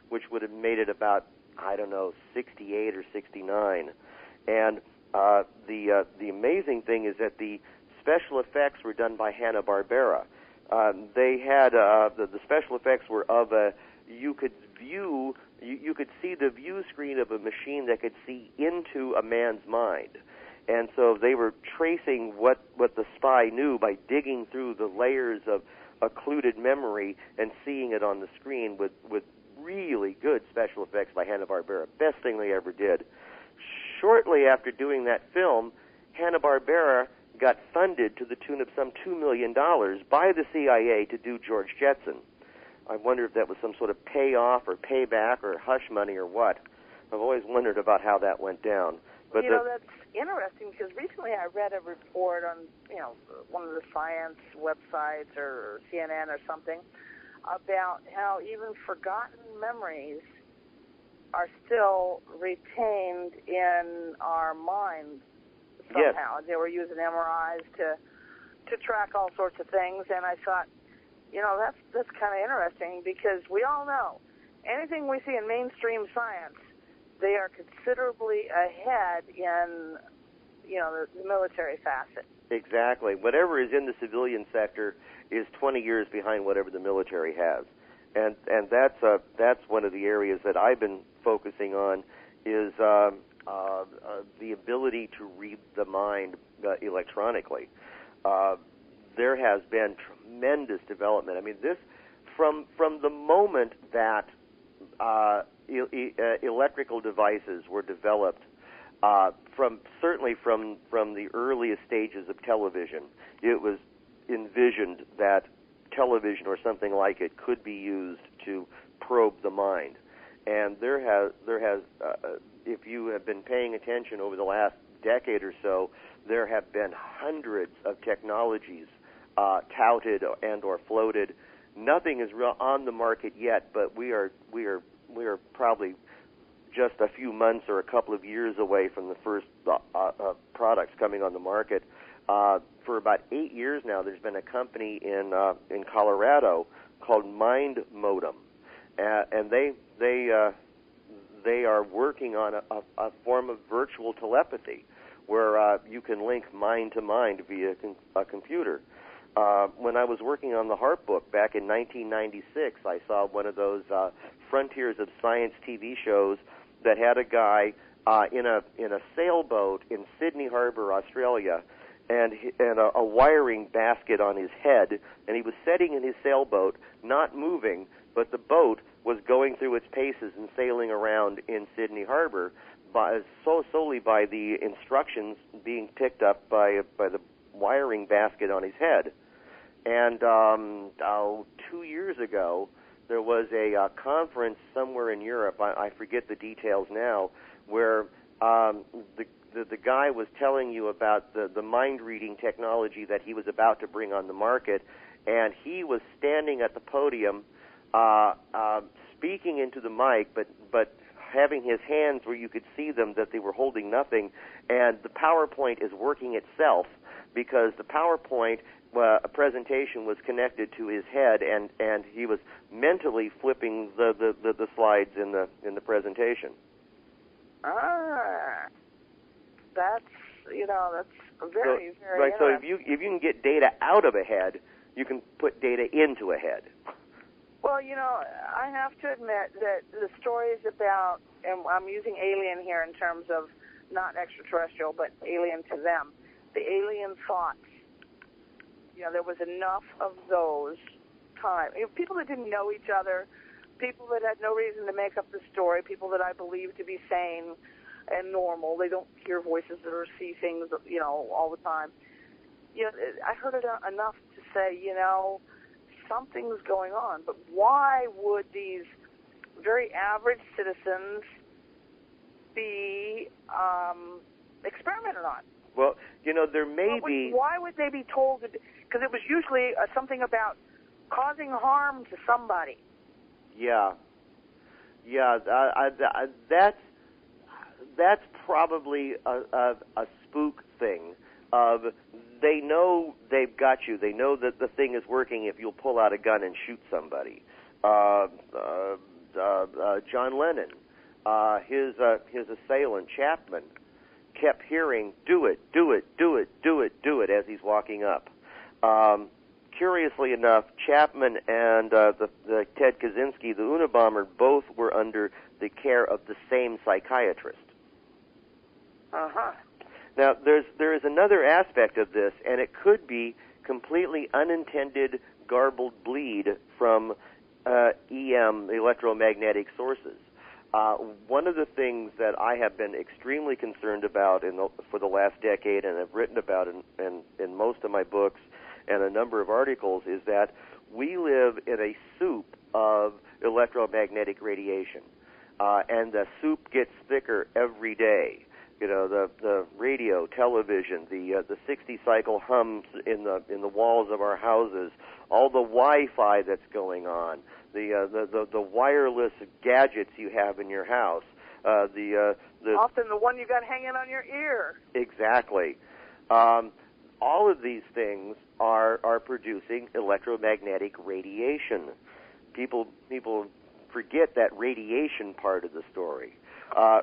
which would have made it about, I don't know, 68 or 69. And the amazing thing is that the special effects were done by Hanna-Barbera. They had the special effects were of a, you could see the view screen of a machine that could see into a man's mind. And so they were tracing what the spy knew by digging through the layers of occluded memory and seeing it on the screen with really good special effects by Hanna-Barbera. Best thing they ever did. Shortly after doing that film, Hanna-Barbera got funded to the tune of some $2 million by the CIA to do George Jetson. I wonder if that was some sort of payoff or payback or hush money or what. I've always wondered about how that went down. But that's interesting because recently I read a report on, one of the science websites or CNN or something about how even forgotten memories are still retained in our minds somehow. Yes. They were using MRIs to track all sorts of things, and I thought, that's kind of interesting because we all know anything we see in mainstream science, they are considerably ahead in, the military facet. Exactly. Whatever is in the civilian sector is 20 years behind whatever the military has. And that's one of the areas that I've been focusing on is the ability to read the mind electronically. There has been tremendous development. I mean, this from the moment that electrical devices were developed, certainly from the earliest stages of television, it was envisioned that television or something like it could be used to probe the mind. And there has if you have been paying attention over the last decade or so, there have been hundreds of technologies touted and or floated. Nothing is on the market yet, but we are probably just a few months or a couple of years away from the first products coming on the market. For about 8 years now, there's been a company in Colorado called Mind Modem, and they are working on a form of virtual telepathy where you can link mind to mind via a computer. When I was working on the Harp book back in 1996, I saw one of those Frontiers of Science TV shows that had a guy in a sailboat in Sydney Harbor, Australia, and a wiring basket on his head, and he was sitting in his sailboat, not moving, but the boat was going through its paces and sailing around in Sydney Harbor solely by the instructions being picked up by the wiring basket on his head. And 2 years ago, there was a conference somewhere in Europe, I forget the details now, where the guy was telling you about the mind-reading technology that he was about to bring on the market, and he was standing at the podium speaking into the mic, but having his hands where you could see them, that they were holding nothing, and the PowerPoint is working itself because the PowerPoint presentation was connected to his head, and he was mentally flipping the slides in the presentation. That's very, very right. So if you can get data out of a head, you can put data into a head. Well, I have to admit that the stories about, and I'm using alien here in terms of not extraterrestrial, but alien to them, the alien thoughts. There was enough of those times. People that didn't know each other, people that had no reason to make up the story, people that I believe to be sane and normal. They don't hear voices or see things, all the time. I heard it enough to say, something's going on. But why would these very average citizens be experimented on? Well, there may be... Why would they be told? Because it was usually something about causing harm to somebody. Yeah. That's probably a spook thing. Of they know they've got you. They know that the thing is working if you'll pull out a gun and shoot somebody. John Lennon, his assailant Chapman, kept hearing "do it, do it, do it, do it, do it" as he's walking up. Curiously enough, Chapman and the Ted Kaczynski, the Unabomber, both were under the care of the same psychiatrist. Uh-huh. Now, there is another aspect of this, and it could be completely unintended garbled bleed from EM, electromagnetic sources. One of the things that I have been extremely concerned about for the last decade, and have written about in most of my books and a number of articles, is that we live in a soup of electromagnetic radiation, and the soup gets thicker every day. The radio, television, the 60-cycle hums in the walls of our houses, all the Wi-Fi that's going on, the wireless gadgets you have in your house, often the one you got hanging on your ear. Exactly. All of these things are producing electromagnetic radiation. People forget that radiation part of the story.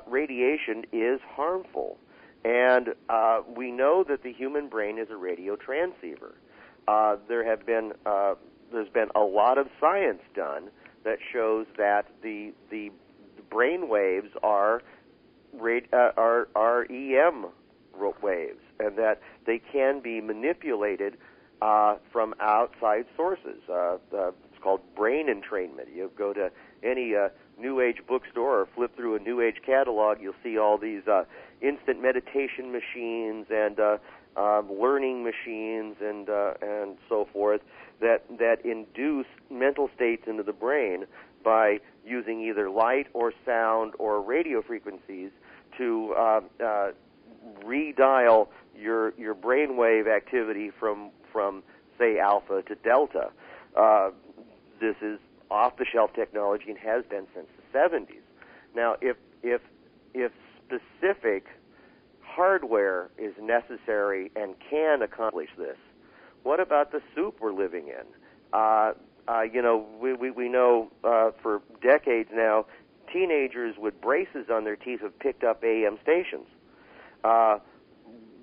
Radiation is harmful, and we know that the human brain is a radio transceiver. There's been a lot of science done that shows that the brain waves are EM waves, and that they can be manipulated from outside sources. It's called brain entrainment. You go to any New Age bookstore or flip through a New Age catalog, you'll see all these instant meditation machines and learning machines and so forth that induce mental states into the brain by using either light or sound or radio frequencies to redial your brainwave activity from say alpha to delta. This is off-the-shelf technology and has been since the 70s. Now, if specific hardware is necessary and can accomplish this, what about the soup we're living in? We know for decades now, teenagers with braces on their teeth have picked up AM stations.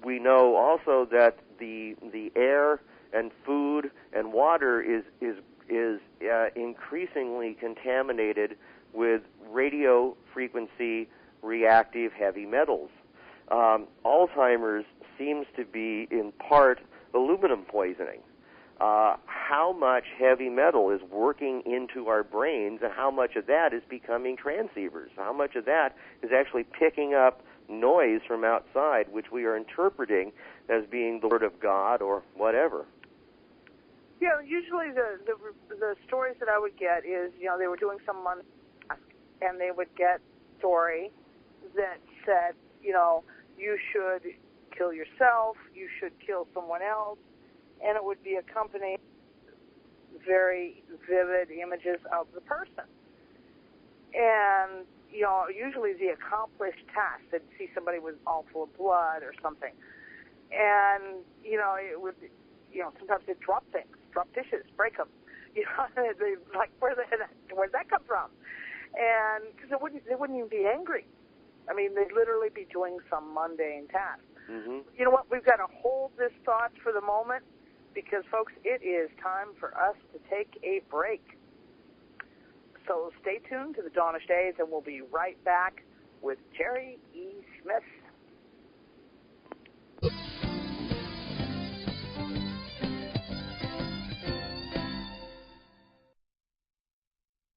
We know also that the air and food and water is increasingly contaminated with radio frequency reactive heavy metals. Alzheimer's seems to be in part aluminum poisoning. How much heavy metal is working into our brains, and how much of that is becoming transceivers? How much of that is actually picking up noise from outside, which we are interpreting as being the word of God or whatever? Yeah, usually the stories that I would get is, they were doing some money, and they would get a story that said, you should kill yourself, you should kill someone else, and it would be accompanied with very vivid images of the person. And, usually the accomplished task, they'd see somebody was all full of blood or something. And, it would, sometimes they'd drop things, drop dishes, break them. They'd like, where'd that come from? And, because they wouldn't even be angry. I mean, they'd literally be doing some mundane task. Mm-hmm. You know what? We've got to hold this thought for the moment because, folks, it is time for us to take a break. So stay tuned to the Dawn-ish Days, and we'll be right back with Jerry E. Smith.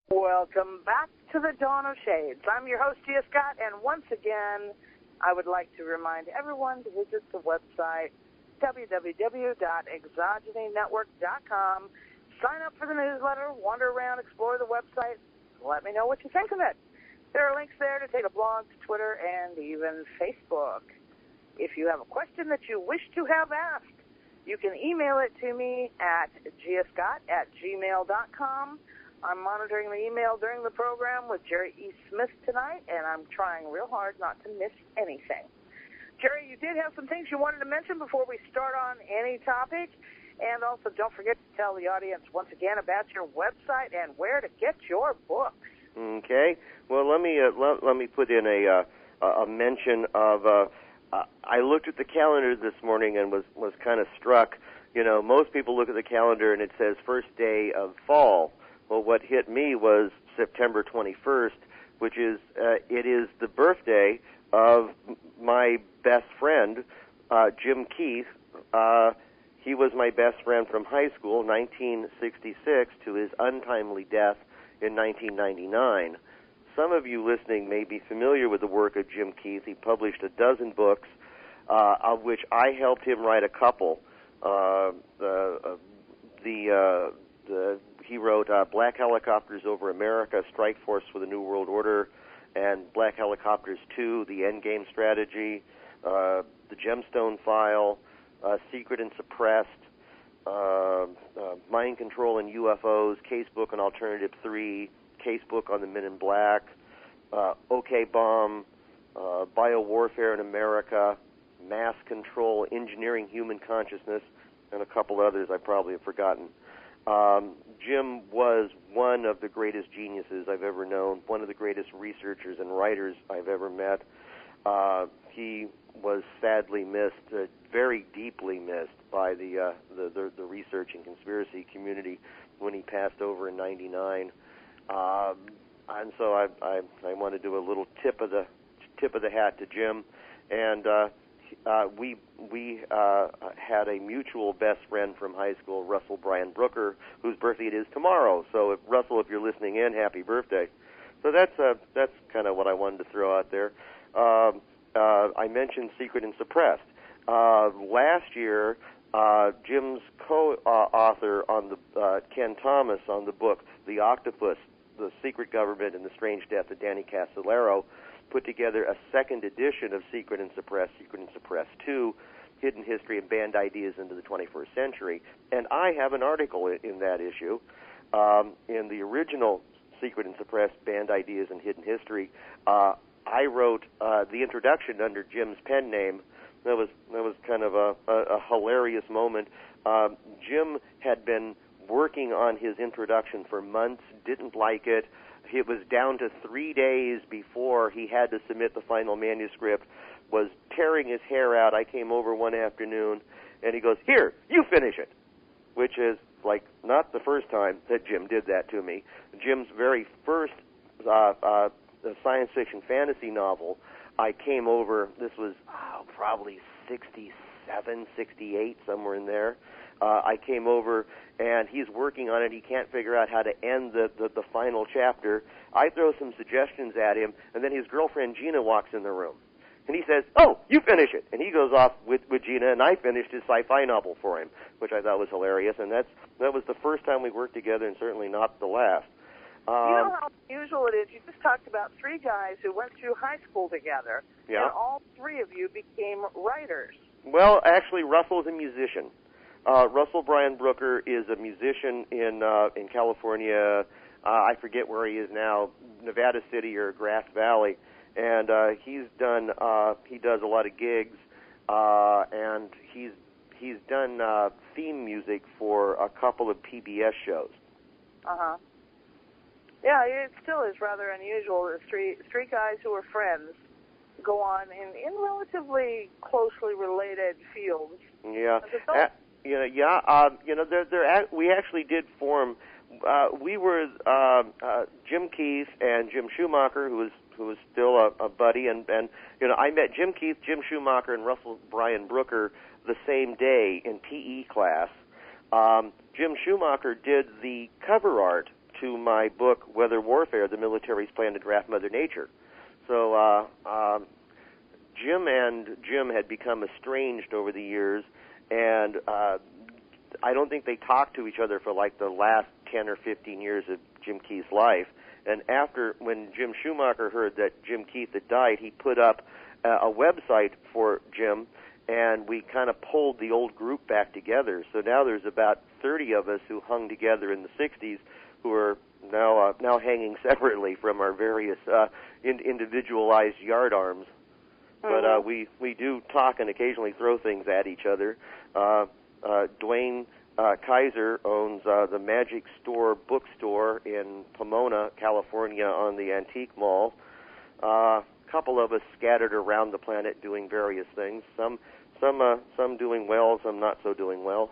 Welcome back to the Dawn of Shades. I'm your host, Gia Scott, and once again, I would like to remind everyone to visit the website, www.exogenynetwork.com. Sign up for the newsletter, wander around, explore the website, let me know what you think of it. There are links there to take a blog, to Twitter, and even Facebook. If you have a question that you wish to have asked, you can email it to me at giascott@gmail.com. I'm monitoring the email during the program with Jerry E. Smith tonight, and I'm trying real hard not to miss anything. Jerry, you did have some things you wanted to mention before we start on any topic. And also, don't forget to tell the audience once again about your website and where to get your books. Okay. Well, let me put in a mention of. I looked at the calendar this morning and was kind of struck. You know, most people look at the calendar and it says first day of fall. Well, what hit me was September 21st, which is it is the birthday of my best friend, Jim Keith. He was my best friend from high school, 1966, to his untimely death in 1999. Some of you listening may be familiar with the work of Jim Keith. He published a dozen books, of which I helped him write a couple. He wrote Black Helicopters Over America, Strike Force for the New World Order, and Black Helicopters 2, The Endgame Strategy, The Gemstone File, Secret and Suppressed, Mind Control and UFOs, Casebook on Alternative 3, Casebook on the Men in Black, OK Bomb, Biowarfare in America, Mass Control, Engineering Human Consciousness, and a couple others I probably have forgotten. Jim was one of the greatest geniuses I've ever known, one of the greatest researchers and writers I've ever met. He was sadly missed, very deeply missed by the research and conspiracy community when he passed over in '99. And so I want to do a little tip of the hat to Jim, and we had a mutual best friend from high school, Russell Brian Brooker, whose birthday it is tomorrow. So, Russell, if you're listening in, happy birthday. So that's kind of what I wanted to throw out there. I mentioned Secret and Suppressed. Last year, Jim's co-author on the Ken Thomas on the book The Octopus, The Secret Government and the Strange Death of Danny Castellaro, put together a second edition of Secret and Suppressed 2, Hidden History and Banned Ideas into the 21st Century. And I have an article in that issue. In the original Secret and Suppressed, Banned Ideas and Hidden History, I wrote the introduction under Jim's pen name. That was kind of a hilarious moment. Jim had been working on his introduction for months, didn't like it. It was down to 3 days before he had to submit the final manuscript, was tearing his hair out. I came over one afternoon, and he goes, "Here, you finish it," which is like not the first time that Jim did that to me. Jim's very first science fiction fantasy novel, I came over, this was probably 67, 68, somewhere in there. I came over, and he's working on it. He can't figure out how to end the final chapter. I throw some suggestions at him, and then his girlfriend Gina walks in the room. And he says, "Oh, you finish it." And he goes off with Gina, and I finished his sci-fi novel for him, which I thought was hilarious. And that was the first time we worked together, and certainly not the last. You know how unusual it is? You just talked about three guys who went through high school together, yeah. And all three of you became writers. Well, actually, Russell's a musician. Russell Brian Brooker is a musician in California. I forget where he is now, Nevada City or Grass Valley, and he does a lot of gigs, and he's done theme music for a couple of PBS shows. Yeah, it still is rather unusual that three guys who are friends go on in relatively closely related fields. Yeah. We actually did form. We were Jim Keith and Jim Schumacher, who was still a buddy, and I met Jim Keith, Jim Schumacher, and Russell Brian Brooker the same day in PE class. Jim Schumacher did the cover art to my book, Weather Warfare, The Military's Plan to Draft Mother Nature. So Jim and Jim had become estranged over the years, and I don't think they talked to each other for like the last 10 or 15 years of Jim Keith's life. And when Jim Schumacher heard that Jim Keith had died, he put up a website for Jim, and we kind of pulled the old group back together. So now there's about 30 of us who hung together in the 60s who are now hanging separately from our various individualized yard arms. But we do talk and occasionally throw things at each other. Dwayne Kaiser owns the Magic Store bookstore in Pomona, California, on the Antique Mall. A couple of us scattered around the planet doing various things. Some doing well, some not so doing well.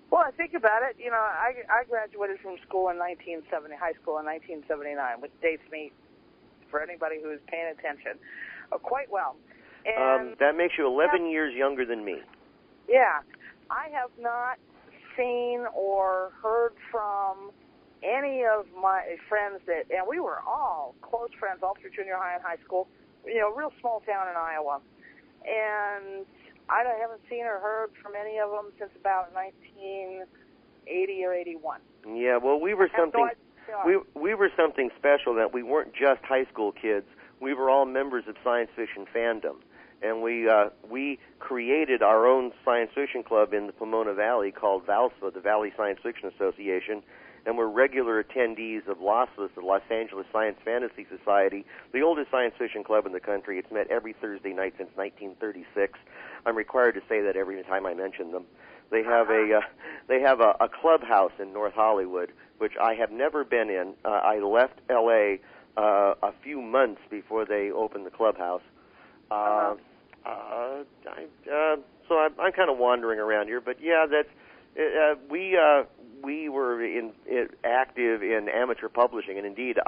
Well, I think about it. I graduated from school in 1970, high school in 1979, which dates me, for anybody who's paying attention, quite well. And that makes you 11 years younger than me. Yeah. I have not seen or heard from any of my friends and we were all close friends all through junior high and high school, real small town in Iowa. And I haven't seen or heard from any of them since about 1980 or 81. Yeah, well, we were something we were something special, that we weren't just high school kids. We were all members of science fiction fandom. And we created our own science fiction club in the Pomona Valley called VALSFA, the Valley Science Fiction Association, and we're regular attendees of LOSFAS, the Los Angeles Science Fantasy Society, the oldest science fiction club in the country. It's met every Thursday night since 1936. I'm required to say that every time I mention them. They have a clubhouse in North Hollywood, which I have never been in. I left L.A. A few months before they opened the clubhouse. So I'm kind of wandering around here, but yeah, we were active in amateur publishing, and indeed,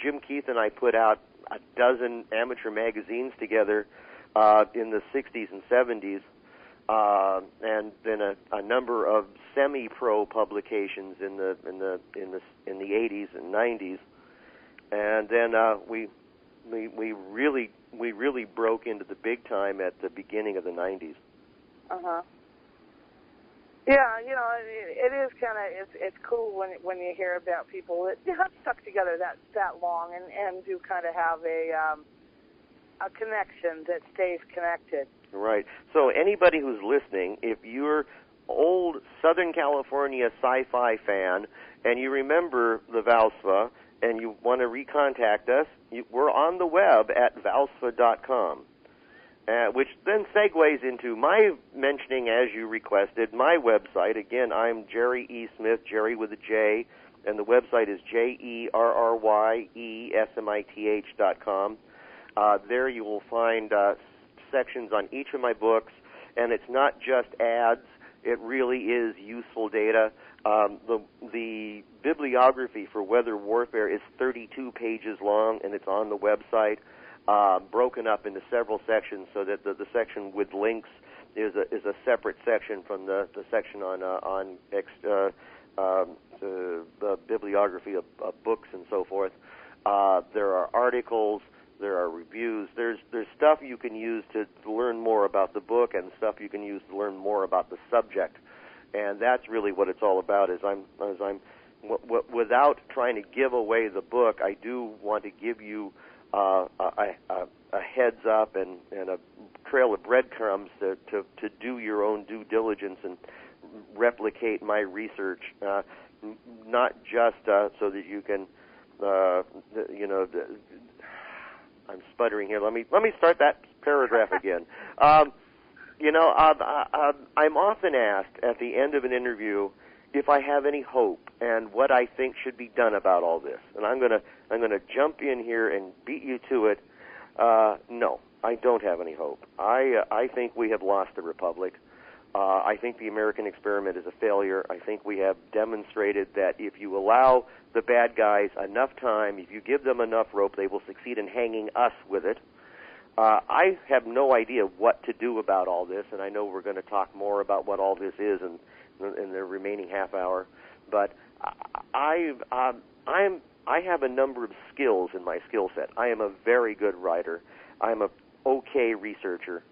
Jim Keith and I put out a dozen amateur magazines together in the 60s and 70s, and then a number of semi-pro publications in the 80s and 90s, and then we really broke into the big time at the beginning of the 90s. Yeah, it is kind of it's cool when you hear about people that have stuck together that long and do kind of have a connection that stays connected. Right. So anybody who's listening, if you're old Southern California sci-fi fan and you remember the VALSFA and you want to recontact us, we're on the web at valsfa.com, which then segues into my mentioning, as you requested, my website. Again, I'm Jerry E. Smith, Jerry with a J, and the website is JerryESmith.com. There you will find sections on each of my books, and it's not just ads. It really is useful data. The bibliography for weather warfare is 32 pages long, and it's on the website, broken up into several sections, so that the section with links is a separate section from the section on the bibliography of books and so forth. There are articles. There are reviews. There's stuff you can use to learn more about the book, and stuff you can use to learn more about the subject. And that's really what it's all about. Without trying to give away the book, I do want to give you a heads up and a trail of breadcrumbs to do your own due diligence and replicate my research, not just so that you can, I'm sputtering here. Let me start that paragraph again. I'm often asked at the end of an interview if I have any hope and what I think should be done about all this. And I'm gonna jump in here and beat you to it. No, I don't have any hope. I think we have lost the republic. I think the American experiment is a failure. I think we have demonstrated that if you allow the bad guys enough time, if you give them enough rope, they will succeed in hanging us with it. I have no idea what to do about all this, and I know we're going to talk more about what all this is in the remaining half hour. But I have a number of skills in my skill set. I am a very good writer. I'm a okay researcher.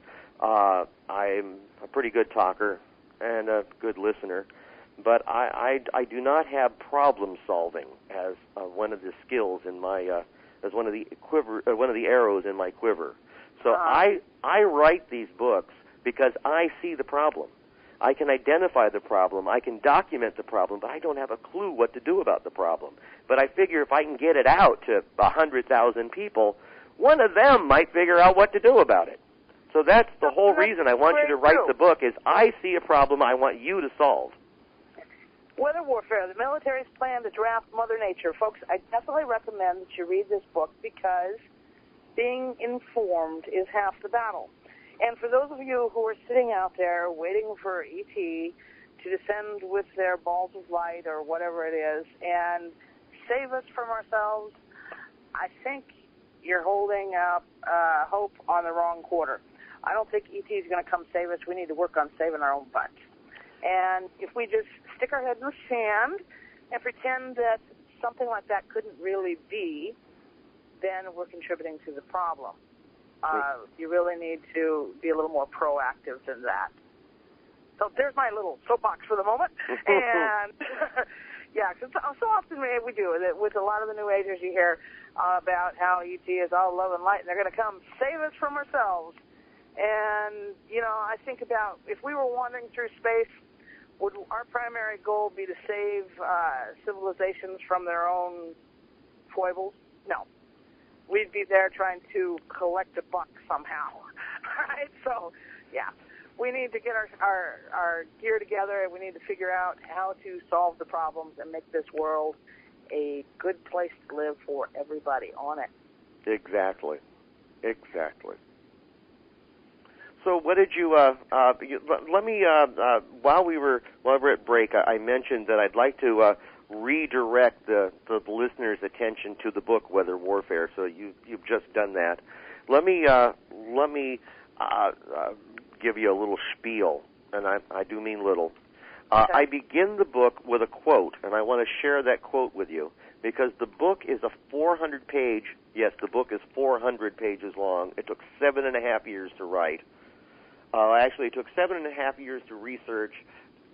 I'm a pretty good talker and a good listener. But I do not have problem solving as one of the skills in my as one of the arrows in my quiver. So I write these books because I see the problem. I can identify the problem, I can document the problem, but I don't have a clue what to do about the problem. But I figure if I can get it out to 100,000 people, one of them might figure out what to do about it. So that's the whole reason I want you to write the book, is I see a problem I want you to solve. Weather Warfare, the military's plan to draft Mother Nature. Folks, I definitely recommend that you read this book because being informed is half the battle. And for those of you who are sitting out there waiting for E.T. to descend with their balls of light or whatever it is and save us from ourselves, I think you're holding up hope on the wrong quarter. I don't think E.T. is going to come save us. We need to work on saving our own butts. And if we just stick our head in the sand and pretend that something like that couldn't really be, then we're contributing to the problem. You really need to be a little more proactive than that. So there's my little soapbox for the moment. And, yeah, cause so often we do it. With a lot of the New Agers, you hear about how E.T. is all love and light, and they're going to come save us from ourselves. And, I think about if we were wandering through space, would our primary goal be to save civilizations from their own foibles? No. We'd be there trying to collect a buck somehow, right? So, yeah, we need to get our gear together, and we need to figure out how to solve the problems and make this world a good place to live for everybody on it. Exactly. So what did you, let me, while we're at break, I mentioned that I'd like to redirect the listener's attention to the book Weather Warfare. So you've just done that. Let me give you a little spiel, and I do mean little. Okay. I begin the book with a quote, and I want to share that quote with you because the book is a 400-page. Yes, the book is 400 pages long. It took 7.5 years to write. Actually, it took 7.5 years to research,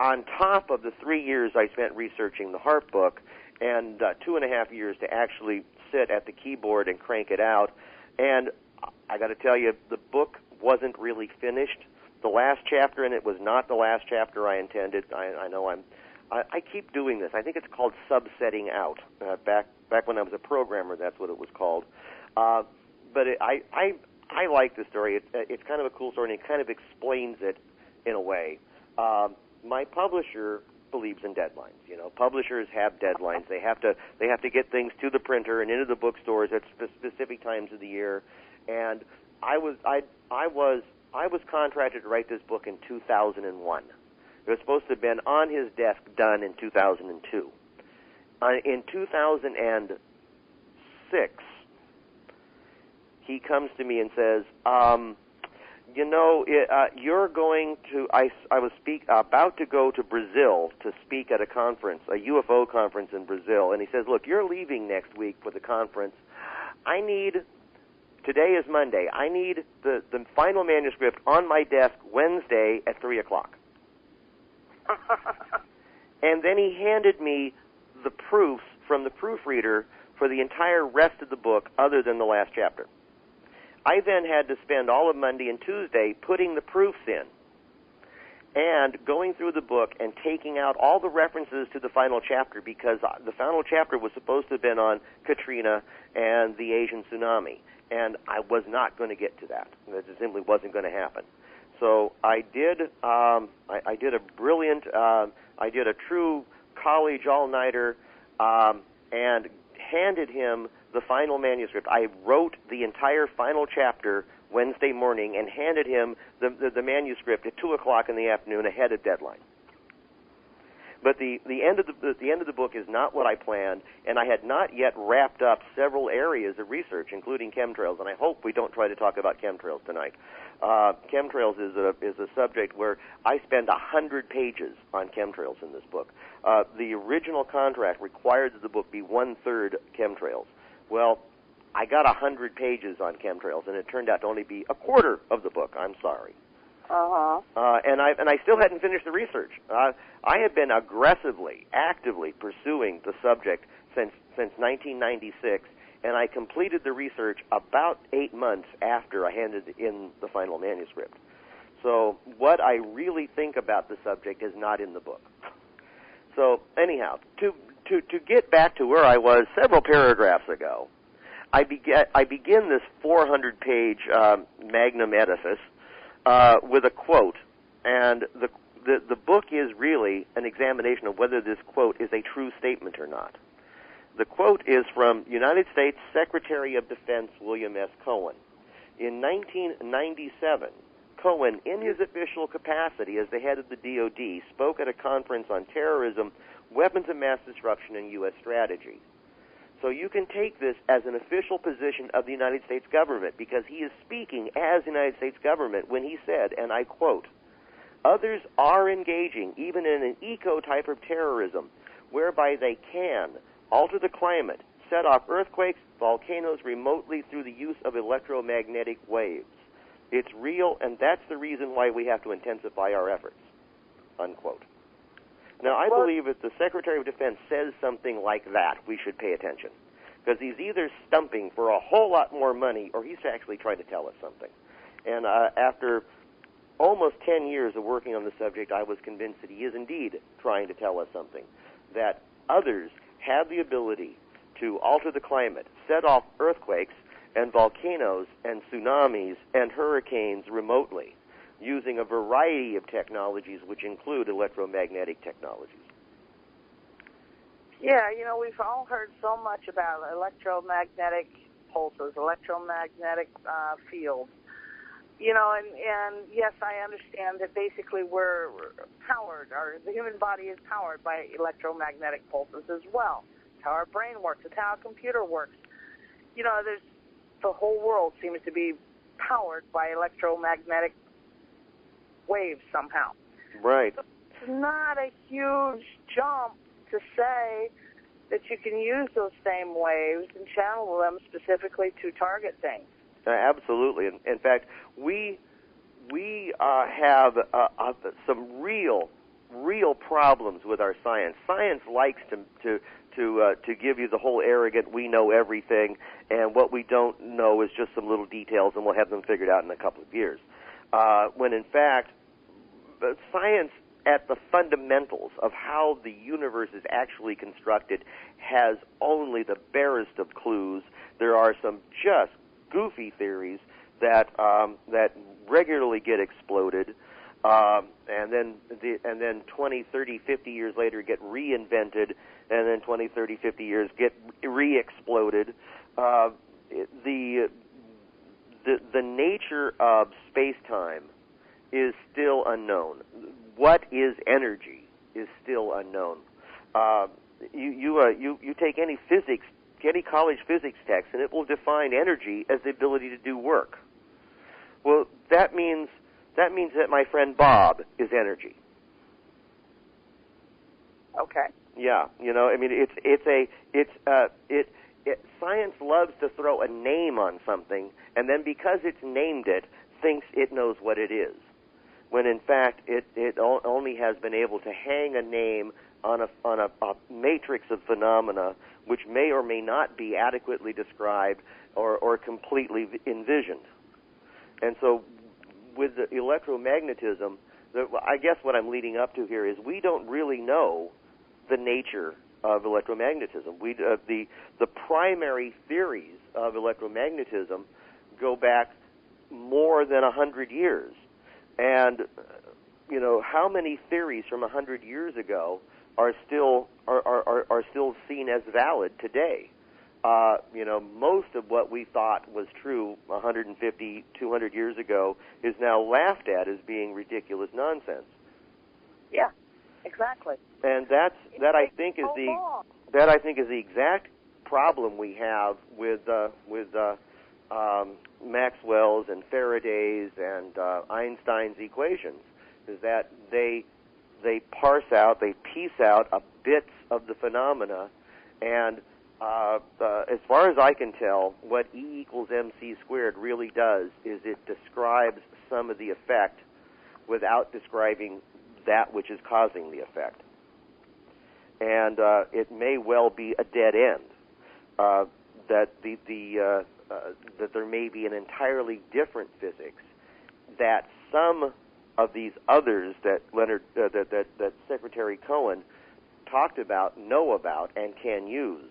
on top of the 3 years I spent researching the Harp book, and 2.5 years to actually sit at the keyboard and crank it out. And I got to tell you, the book wasn't really finished. The last chapter in it was not the last chapter I intended. I keep doing this. I think it's called subsetting out. Back when I was a programmer, that's what it was called. But I like the story. It's kind of a cool story, and it kind of explains it in a way. My publisher believes in deadlines. Publishers have deadlines. They have to get things to the printer and into the bookstores at specific times of the year. And I was contracted to write this book in 2001. It was supposed to have been on his desk done in 2002. In 2006, he comes to me and says, you're going to, I was about to go to Brazil to speak at a conference, a UFO conference in Brazil, and he says, look, you're leaving next week for the conference. Today is Monday, I need the final manuscript on my desk Wednesday at 3 o'clock. And then he handed me the proofs from the proofreader for the entire rest of the book other than the last chapter. I then had to spend all of Monday and Tuesday putting the proofs in and going through the book and taking out all the references to the final chapter because the final chapter was supposed to have been on Katrina and the Asian tsunami, and I was not going to get to that. It simply wasn't going to happen. So I did a true college all-nighter and handed him the final manuscript. I wrote the entire final chapter Wednesday morning and handed him the manuscript at 2 o'clock in the afternoon ahead of deadline. But the end of the book is not what I planned, and I had not yet wrapped up several areas of research, including chemtrails. And I hope we don't try to talk about chemtrails tonight. Chemtrails is a subject where I spend 100 pages on chemtrails in this book. The original contract required that the book be 1/3 chemtrails. Well, I got 100 pages on chemtrails, and it turned out to only be 1/4 of the book. I'm sorry. And I still hadn't finished the research. I had been actively pursuing the subject since 1996, and I completed the research about 8 months after I handed in the final manuscript. So what I really think about the subject is not in the book. So anyhow, to get back to where I was several paragraphs ago, I begin this 400-page magnum edifice with a quote, and the book is really an examination of whether this quote is a true statement or not. The quote is from United States Secretary of Defense William S. Cohen. In 1997, Cohen, in his official capacity as the head of the DoD, spoke at a conference on terrorism, weapons of mass destruction, and U.S. strategy. So you can take this as an official position of the United States government, because he is speaking as the United States government when he said, and I quote, "Others are engaging even in an eco-type of terrorism whereby they can alter the climate, set off earthquakes, volcanoes remotely through the use of electromagnetic waves. It's real, and that's the reason why we have to intensify our efforts," unquote. Now, I believe if the Secretary of Defense says something like that, we should pay attention, because he's either stumping for a whole lot more money or he's actually trying to tell us something. And after almost 10 years of working on the subject, I was convinced that he is indeed trying to tell us something, that others have the ability to alter the climate, set off earthquakes and volcanoes and tsunamis and hurricanes remotely, using a variety of technologies which include electromagnetic technologies. Yeah, we've all heard so much about electromagnetic pulses, electromagnetic fields. And yes, I understand that basically we're powered, or the human body is powered by electromagnetic pulses as well. It's how our brain works. It's how a computer works. The whole world seems to be powered by electromagnetic waves somehow. Right. So it's not a huge jump to say that you can use those same waves and channel them specifically to target things. Absolutely. In fact, we have some real problems with our science. Science likes to give you the whole arrogant, we know everything, and what we don't know is just some little details, and we'll have them figured out in a couple of years. When in fact, science at the fundamentals of how the universe is actually constructed has only the barest of clues. There are some just goofy theories that regularly get exploded, and then 20, 30, 50 years later get reinvented, and then 20, 30, 50 years get re-exploded. The nature of space-time is still unknown. What is energy is still unknown. You take any college physics text, and it will define energy as the ability to do work. Well, that means that my friend Bob is energy. Okay. Yeah, science loves to throw a name on something, and then because it's named it, thinks it knows what it is, when in fact it only has been able to hang a name on a matrix of phenomena which may or may not be adequately described or completely envisioned. And so with the electromagnetism, I guess what I'm leading up to here is we don't really know the nature of electromagnetism. The primary theories of electromagnetism go back more than 100 years. And how many theories from 100 years ago are still seen as valid today? Most of what we thought was true 150, 200 years ago is now laughed at as being ridiculous nonsense. Yeah, exactly. And that I think is the exact problem we have with Maxwell's and Faraday's and Einstein's equations, is that they parse out, they piece out bits of the phenomena, and as far as I can tell, what E equals mc squared really does is it describes some of the effect without describing that which is causing the effect. And it may well be a dead end. that that there may be an entirely different physics that some of these others that that Secretary Cohen talked about, know about, and can use.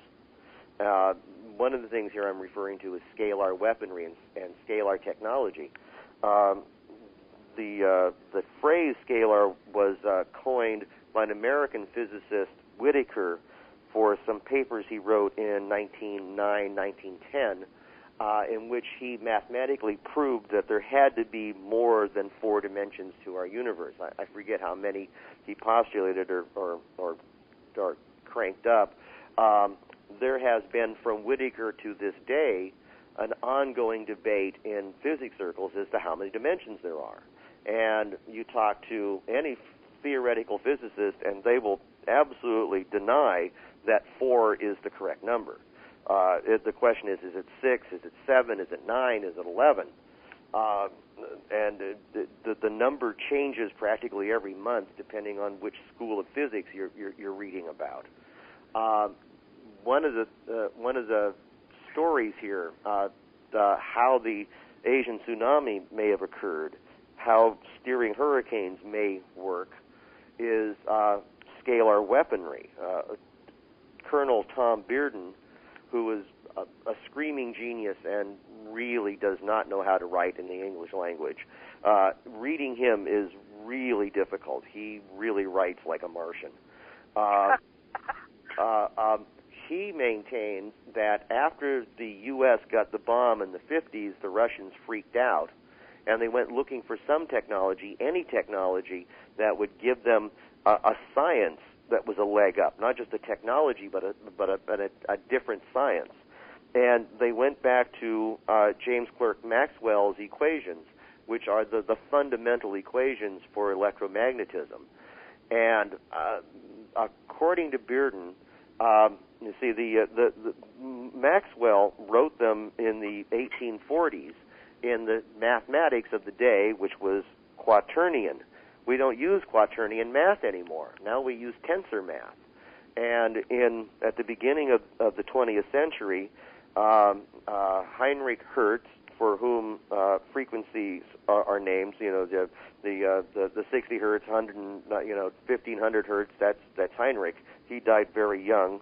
One of the things here I'm referring to is scalar weaponry and scalar technology. The phrase scalar was coined by an American physicist, Whittaker, for some papers he wrote in 1909, 1910, in which he mathematically proved that there had to be more than 4 dimensions to our universe. I forget how many he postulated or cranked up. There has been, from Whittaker to this day, an ongoing debate in physics circles as to how many dimensions there are. And you talk to any theoretical physicist, and they will absolutely deny that 4 is the correct number. The question is it 6? Is it 7? Is it 9? Is it 11? And the number changes practically every month depending on which school of physics you're reading about. One of the stories here, how the Asian tsunami may have occurred, how steering hurricanes may work, is scalar weaponry. Colonel Tom Bearden, who is a screaming genius and really does not know how to write in the English language, reading him is really difficult. He really writes like a Martian. He maintains that after the U.S. got the bomb in the 50s, the Russians freaked out, and they went looking for some technology, any technology, that would give them a science that was a leg up, not just a technology, but a different science. And they went back to James Clerk Maxwell's equations, which are the fundamental equations for electromagnetism. And according to Bearden, you see, the Maxwell wrote them in the 1840s in the mathematics of the day, which was quaternion. We don't use quaternion math anymore. Now we use tensor math. And at the beginning of the 20th century, Heinrich Hertz, for whom frequencies are named, the 60 hertz, 1500 hertz, that's Heinrich. He died very young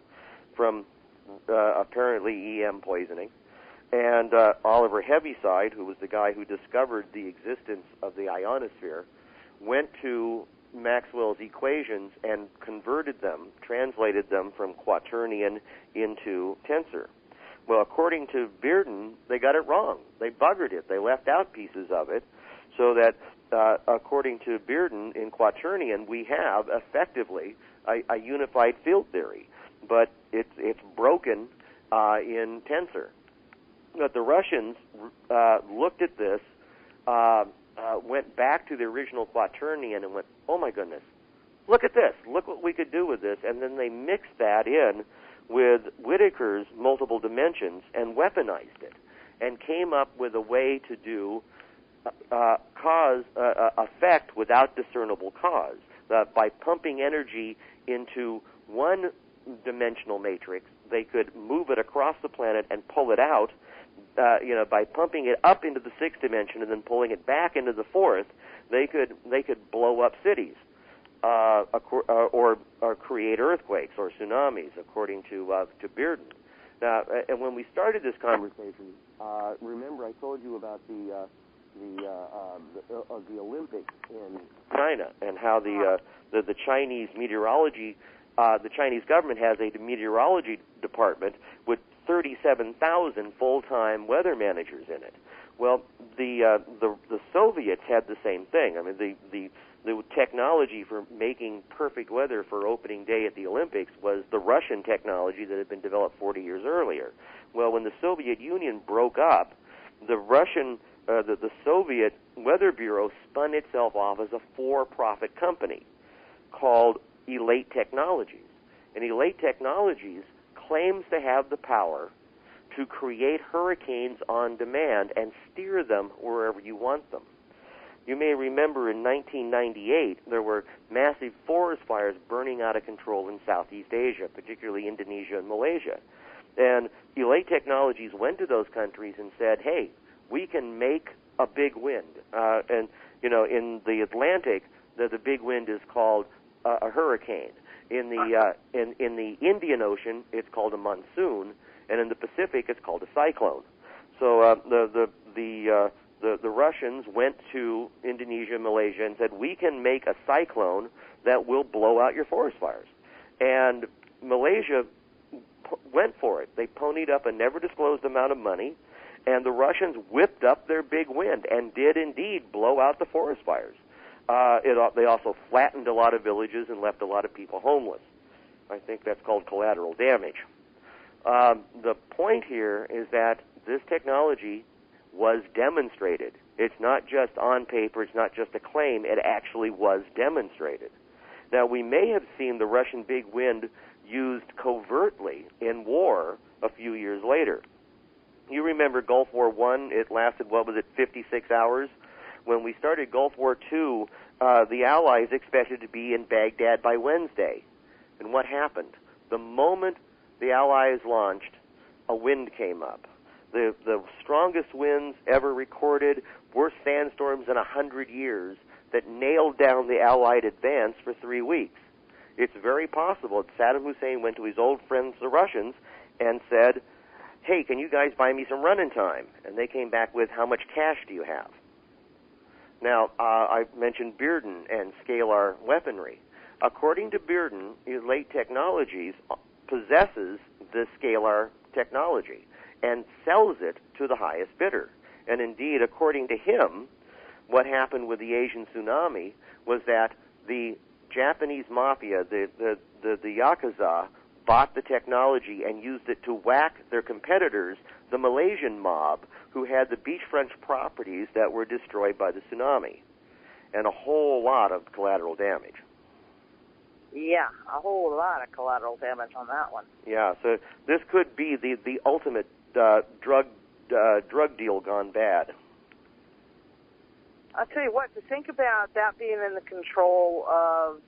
from apparently EM poisoning. And Oliver Heaviside, who was the guy who discovered the existence of the ionosphere, went to Maxwell's equations and converted them, translated them from quaternion into tensor. Well, according to Bearden, they got it wrong. They buggered it. They left out pieces of it, so that according to Bearden, in quaternion, we have effectively a unified field theory, but it's broken in tensor. But the Russians looked at this, went back to the original quaternion and went, oh my goodness, look at this, look what we could do with this, and then they mixed that in with Whittaker's multiple dimensions and weaponized it, and came up with a way to do effect without discernible cause. By pumping energy into one-dimensional matrix, they could move it across the planet and pull it out. By pumping it up into the 6th dimension and then pulling it back into the 4th, they could blow up cities, or create earthquakes or tsunamis, according to Bearden. Now, and when we started this conversation, remember I told you about the Olympics in China and how the Chinese meteorology, the Chinese government has a meteorology department with 37,000 full-time weather managers in it. Well, the Soviets had the same thing. I mean, the technology for making perfect weather for opening day at the Olympics was the Russian technology that had been developed 40 years earlier. Well, when the Soviet Union broke up, the Soviet Weather Bureau spun itself off as a for-profit company called Elate Technologies. And Elate Technologies claims to have the power to create hurricanes on demand and steer them wherever you want them. You may remember in 1998, there were massive forest fires burning out of control in Southeast Asia, particularly Indonesia and Malaysia. And Elate Technologies went to those countries and said, hey, we can make a big wind. And, you know, in the Atlantic, the big wind is called a hurricane. In the Indian Ocean, it's called a monsoon, and in the Pacific, it's called a cyclone. So the Russians went to Indonesia, Malaysia, and said, we can make a cyclone that will blow out your forest fires. And Malaysia went for it. They ponied up a never-disclosed amount of money, and the Russians whipped up their big wind and did indeed blow out the forest fires. They also flattened a lot of villages and left a lot of people homeless. I think that's called collateral damage. The point here is that this technology was demonstrated. It's not just on paper, it's not just a claim, it actually was demonstrated. Now, we may have seen the Russian big wind used covertly in war a few years later. You remember Gulf War I, it lasted, 56 hours? When we started Gulf War II, the Allies expected to be in Baghdad by Wednesday. And what happened? The moment the Allies launched, a wind came up. The strongest winds ever recorded, worst sandstorms in 100 years, that nailed down the Allied advance for 3 weeks. It's very possible that Saddam Hussein went to his old friends, the Russians, and said, hey, can you guys buy me some running time? And they came back with, how much cash do you have? Now, I mentioned Bearden and scalar weaponry. According to Bearden, Elate Technologies possesses this scalar technology and sells it to the highest bidder. And indeed, according to him, what happened with the Asian tsunami was that the Japanese mafia, the Yakuza, bought the technology and used it to whack their competitors, the Malaysian mob, who had the beachfront properties that were destroyed by the tsunami, and a whole lot of collateral damage. Yeah, a whole lot of collateral damage on that one. Yeah, so this could be the ultimate drug deal gone bad. I'll tell you what, to think about that being in the control of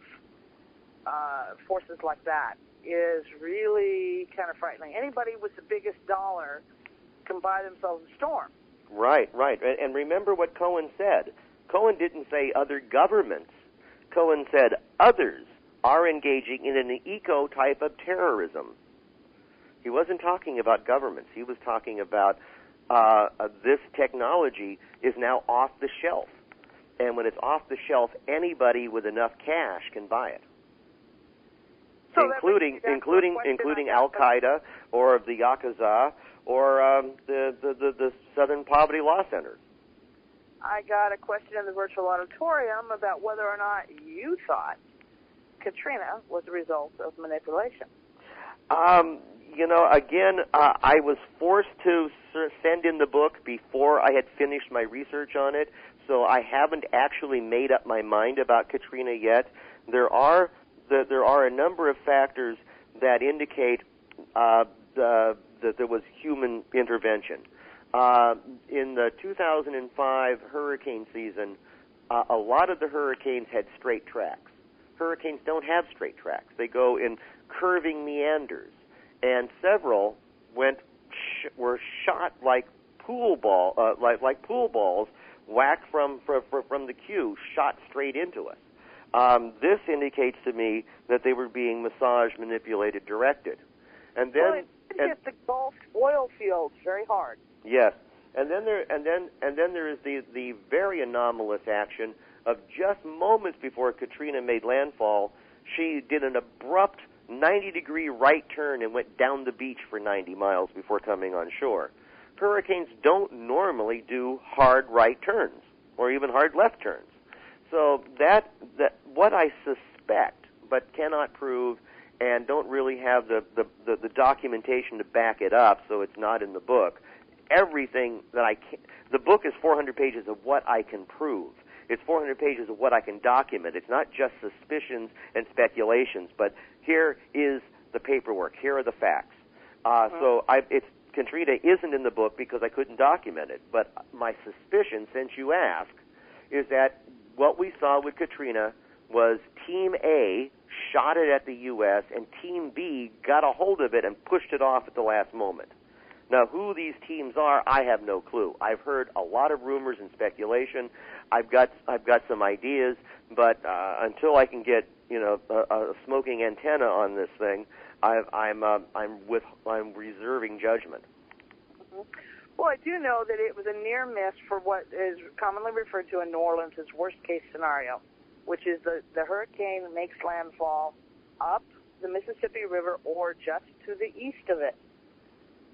forces like that is really kind of frightening. Anybody with the biggest dollar can buy themselves a storm. Right. And remember what Cohen said. Cohen didn't say other governments. Cohen said others are engaging in an eco type of terrorism. He wasn't talking about governments. He was talking about this technology is now off the shelf. And when it's off the shelf, anybody with enough cash can buy it. So including Al-Qaeda or the Yakuza or the Southern Poverty Law Center. I got a question in the virtual auditorium about whether or not you thought Katrina was a result of manipulation. Again, I was forced to send in the book before I had finished my research on it, so I haven't actually made up my mind about Katrina yet. There are a number of factors that indicate that there was human intervention. In the 2005 hurricane season, a lot of the hurricanes had straight tracks. Hurricanes don't have straight tracks. They go in curving meanders, and several were shot like pool balls, whacked from the queue, shot straight into us. This indicates to me that they were being massaged, manipulated, directed. And then it hit the Gulf oil fields very hard. Yes, and then there is the very anomalous action of just moments before Katrina made landfall. She did an abrupt 90-degree right turn and went down the beach for 90 miles before coming on shore. Hurricanes don't normally do hard right turns or even hard left turns. So that what I suspect but cannot prove and don't really have the documentation to back it up, so it's not in the book. Everything that I can, the book is 400 pages of what I can prove. It's 400 pages of what I can document. It's not just suspicions and speculations, but here is the paperwork. Here are the facts. Katrina isn't in the book because I couldn't document it. But my suspicion, since you asked, is that what we saw with Katrina was Team A shot it at the U.S., and Team B got a hold of it and pushed it off at the last moment. Now, who these teams are, I have no clue. I've heard a lot of rumors and speculation. I've got some ideas, but until I can get a smoking antenna on this thing, I'm reserving judgment. Mm-hmm. Well, I do know that it was a near miss for what is commonly referred to in New Orleans as worst-case scenario, which is the hurricane makes landfall up the Mississippi River or just to the east of it.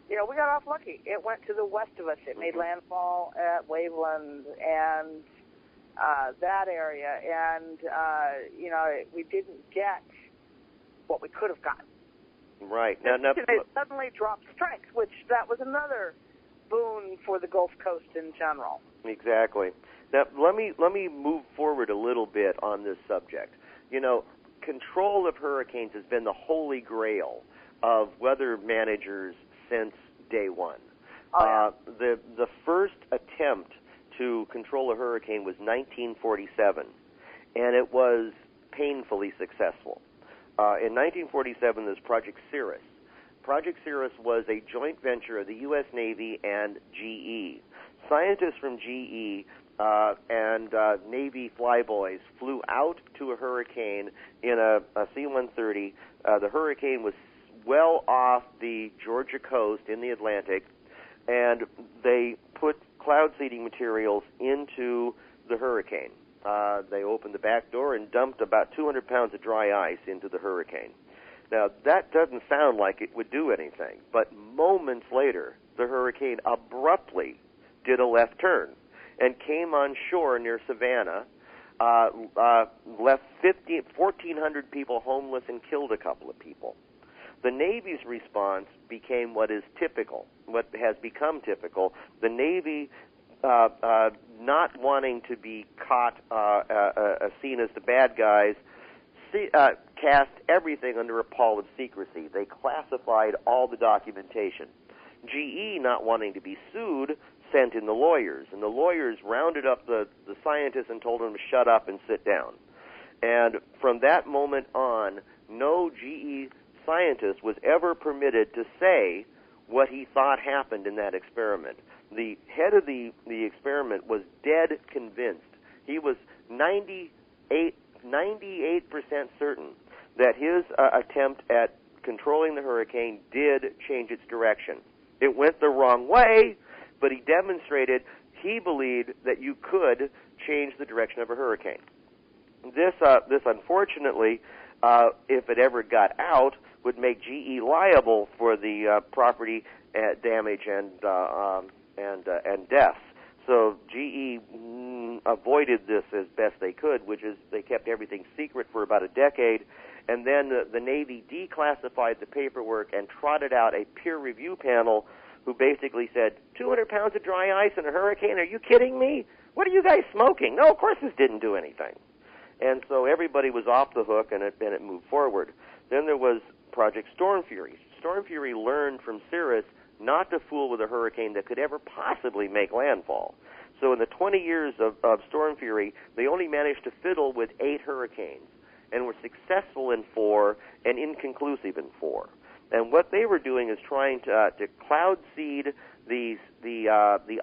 We got off lucky. It went to the west of us. It made landfall at Waveland and that area, and we didn't get what we could have gotten. Right. Now, it suddenly dropped strength, which that was another boon for the Gulf Coast in general. Exactly. Now, let me move forward a little bit on this subject. Control of hurricanes has been the holy grail of weather managers since day one. Oh, yeah. The first attempt to control a hurricane was 1947, and it was painfully successful. In 1947, there's Project Cirrus. Project Cirrus was a joint venture of the U.S. Navy and GE. Scientists from GE and Navy flyboys flew out to a hurricane in a C-130. The hurricane was well off the Georgia coast in the Atlantic, and they put cloud seeding materials into the hurricane. They opened the back door and dumped about 200 pounds of dry ice into the hurricane. Now, that doesn't sound like it would do anything, but moments later, the hurricane abruptly did a left turn and came on shore near Savannah, left 1,400 people homeless and killed a couple of people. The Navy's response became what has become typical. The Navy, not wanting to be caught, seen as the bad guys, cast everything under a pall of secrecy. They classified all the documentation. GE, not wanting to be sued, sent in the lawyers, and the lawyers rounded up the scientists and told them to shut up and sit down. And from that moment on, no GE scientist was ever permitted to say what he thought happened in that experiment. The head of the experiment was dead convinced. He was 98% certain that his attempt at controlling the hurricane did change its direction. It went the wrong way, but he demonstrated he believed that you could change the direction of a hurricane. This unfortunately, if it ever got out, would make GE liable for the property damage and deaths. So GE avoided this as best they could, which is they kept everything secret for about a decade, and then the Navy declassified the paperwork and trotted out a peer review panel who basically said, 200 pounds of dry ice in a hurricane? Are you kidding me? What are you guys smoking? No, of course this didn't do anything. And so everybody was off the hook, and it moved forward. Then there was Project Storm Fury. Storm Fury learned from Cirrus not to fool with a hurricane that could ever possibly make landfall. So in the 20 years of Storm Fury, they only managed to fiddle with 8 hurricanes and were successful in 4 and inconclusive in 4. And what they were doing is trying to cloud seed the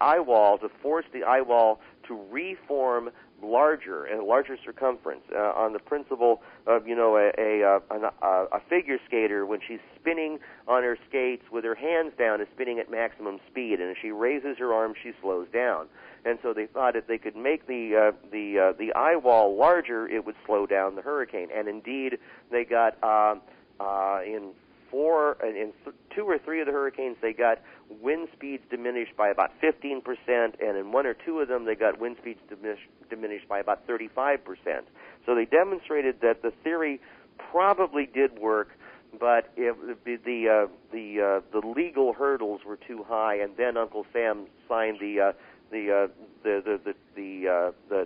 eye wall, to force the eye wall to reform larger and larger circumference on the principle of a figure skater when she's spinning on her skates with her hands down is spinning at maximum speed, and as she raises her arms she slows down. And so they thought if they could make the eye wall larger, it would slow down the hurricane. And indeed, they got in 2 or 3 of the hurricanes, they got wind speeds diminished by about 15%, and in 1 or 2 of them, they got wind speeds diminished by about 35%. So they demonstrated that the theory probably did work, but the legal hurdles were too high, and then Uncle Sam signed the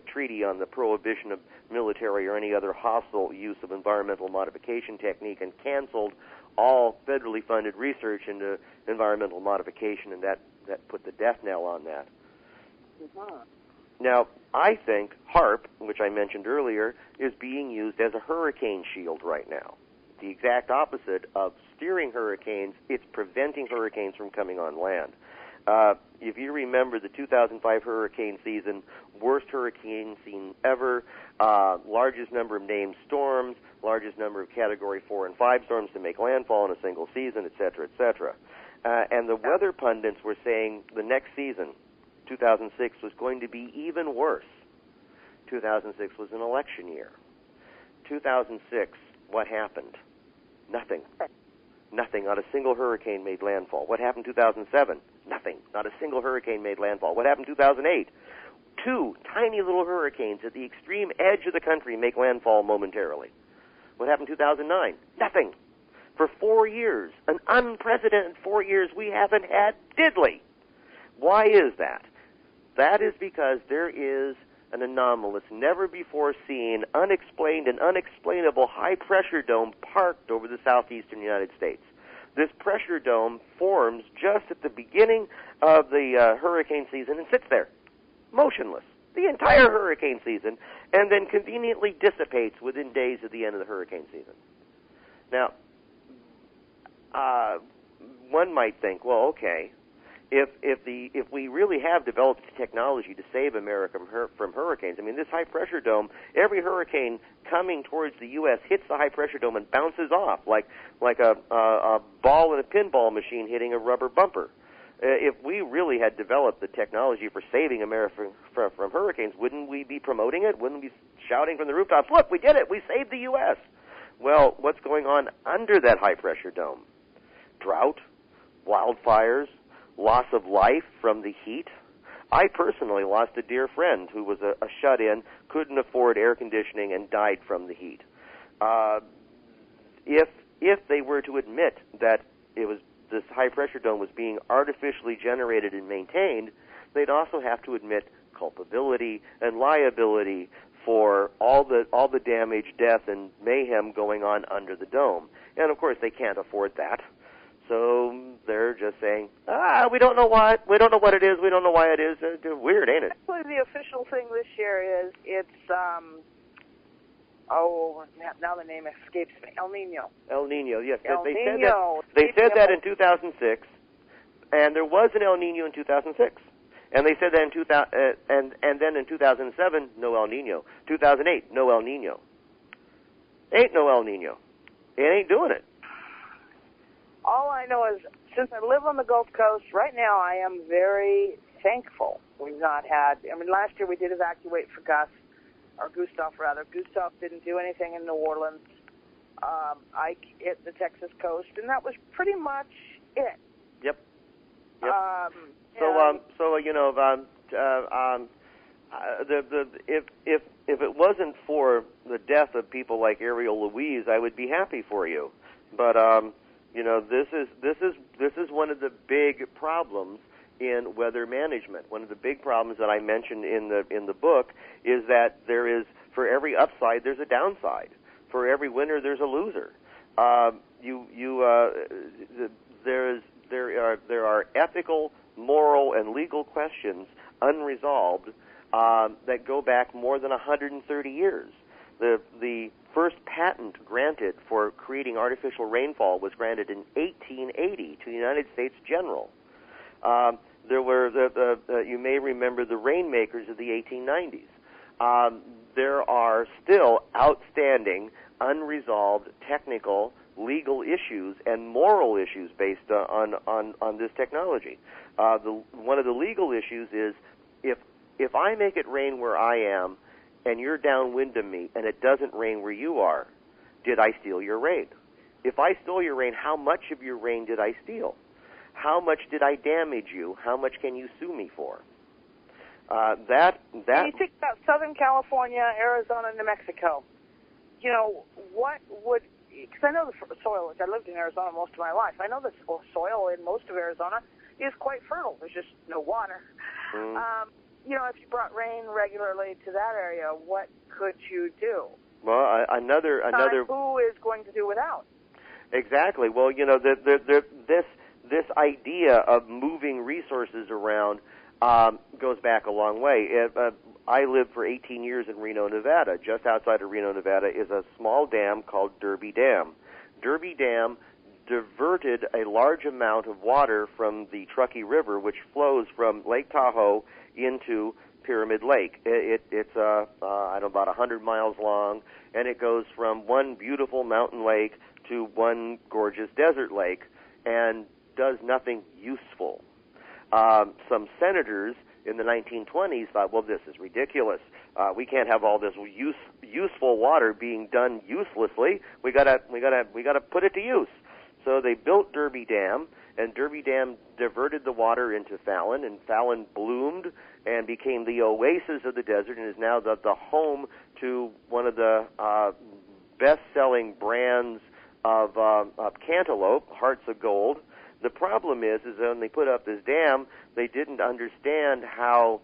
treaty on the prohibition of military or any other hostile use of environmental modification technique, and canceled all federally funded research into environmental modification, and that put the death knell on that. Mm-hmm. Now, I think HARP, which I mentioned earlier, is being used as a hurricane shield right now. The exact opposite of steering hurricanes, it's preventing hurricanes from coming on land. If you remember the 2005 hurricane season, worst hurricane season ever, largest number of named storms, largest number of Category 4 and 5 storms to make landfall in a single season, et cetera, et cetera. And the weather pundits were saying the next season, 2006, was going to be even worse. 2006 was an election year. 2006, what happened? Nothing. Nothing. Not a single hurricane made landfall. What happened 2007? Nothing. Not a single hurricane made landfall. What happened 2008? 2 tiny little hurricanes at the extreme edge of the country make landfall momentarily. What happened 2009? Nothing. For 4 years, an unprecedented 4 years, we haven't had diddly. Why is that? That is because there is an anomalous, never-before-seen, unexplained and unexplainable high-pressure dome parked over the southeastern United States. This pressure dome forms just at the beginning of the hurricane season and sits there, motionless, the entire hurricane season, and then conveniently dissipates within days of the end of the hurricane season. Now, one might think, well, okay, if we really have developed technology to save America from hurricanes, I mean, this high-pressure dome, every hurricane coming towards the U.S. hits the high-pressure dome and bounces off like a ball in a pinball machine hitting a rubber bumper. If we really had developed the technology for saving America from hurricanes, wouldn't we be promoting it? Wouldn't we be shouting from the rooftops, look, we did it, we saved the U.S.? Well, what's going on under that high-pressure dome? Drought, wildfires, loss of life from the heat. I personally lost a dear friend who was a shut-in, couldn't afford air conditioning, and died from the heat. If they were to admit that it was this high-pressure dome was being artificially generated and maintained, they'd also have to admit culpability and liability for all the damage, death, and mayhem going on under the dome. And of course, they can't afford that. So they're just saying, we don't know what it is, we don't know why it is. It's weird, ain't it? Actually, the official thing this year is it's, now the name escapes me, El Nino. El Nino, yes. El they Nino. They said that in 2006, and there was an El Nino in 2006. And they said that in and then in 2007, no El Nino. 2008, no El Nino. Ain't no El Nino. It ain't doing it. All I know is, since I live on the Gulf Coast, right now I am very thankful we've not had, last year we did evacuate for Gustav. Gustav didn't do anything in New Orleans. Ike hit the Texas coast, and that was pretty much it. Yep. If it wasn't for the death of people like Ariel Louise, I would be happy for you. But this is one of the big problems in weather management. One of the big problems that I mentioned in the book is that there is, for every upside, there's a downside. For every winner, there's a loser. There are ethical, moral, and legal questions unresolved that go back more than 130 years. The first patent granted for creating artificial rainfall was granted in 1880 to the United States General. There were you may remember the rainmakers of the 1890s. There are still outstanding, unresolved technical, legal issues and moral issues based on this technology. One of the legal issues is if I make it rain where I am, and you're downwind of me, and it doesn't rain where you are, did I steal your rain? If I stole your rain, how much of your rain did I steal? How much did I damage you? How much can you sue me for? When you think about Southern California, Arizona, New Mexico, what would, because I know the soil, I lived in Arizona most of my life, I know the soil in most of Arizona is quite fertile. There's just no water. If you brought rain regularly to that area, what could you do? Well, another. Who is going to do without? Exactly. Well, this idea of moving resources around goes back a long way. I lived for 18 years in Reno, Nevada. Just outside of Reno, Nevada is a small dam called Derby Dam. Derby Dam diverted a large amount of water from the Truckee River, which flows from Lake Tahoe into Pyramid Lake. It's about 100 miles long, and it goes from one beautiful mountain lake to one gorgeous desert lake, and does nothing useful. Some senators in the 1920s thought, well, this is ridiculous. We can't have all this useful water being done uselessly. We gotta put it to use. So they built Derby Dam, and Derby Dam diverted the water into Fallon, and Fallon bloomed and became the oasis of the desert, and is now the home to one of the best-selling brands of cantaloupe, Hearts of Gold. The problem is that when they put up this dam, they didn't understand how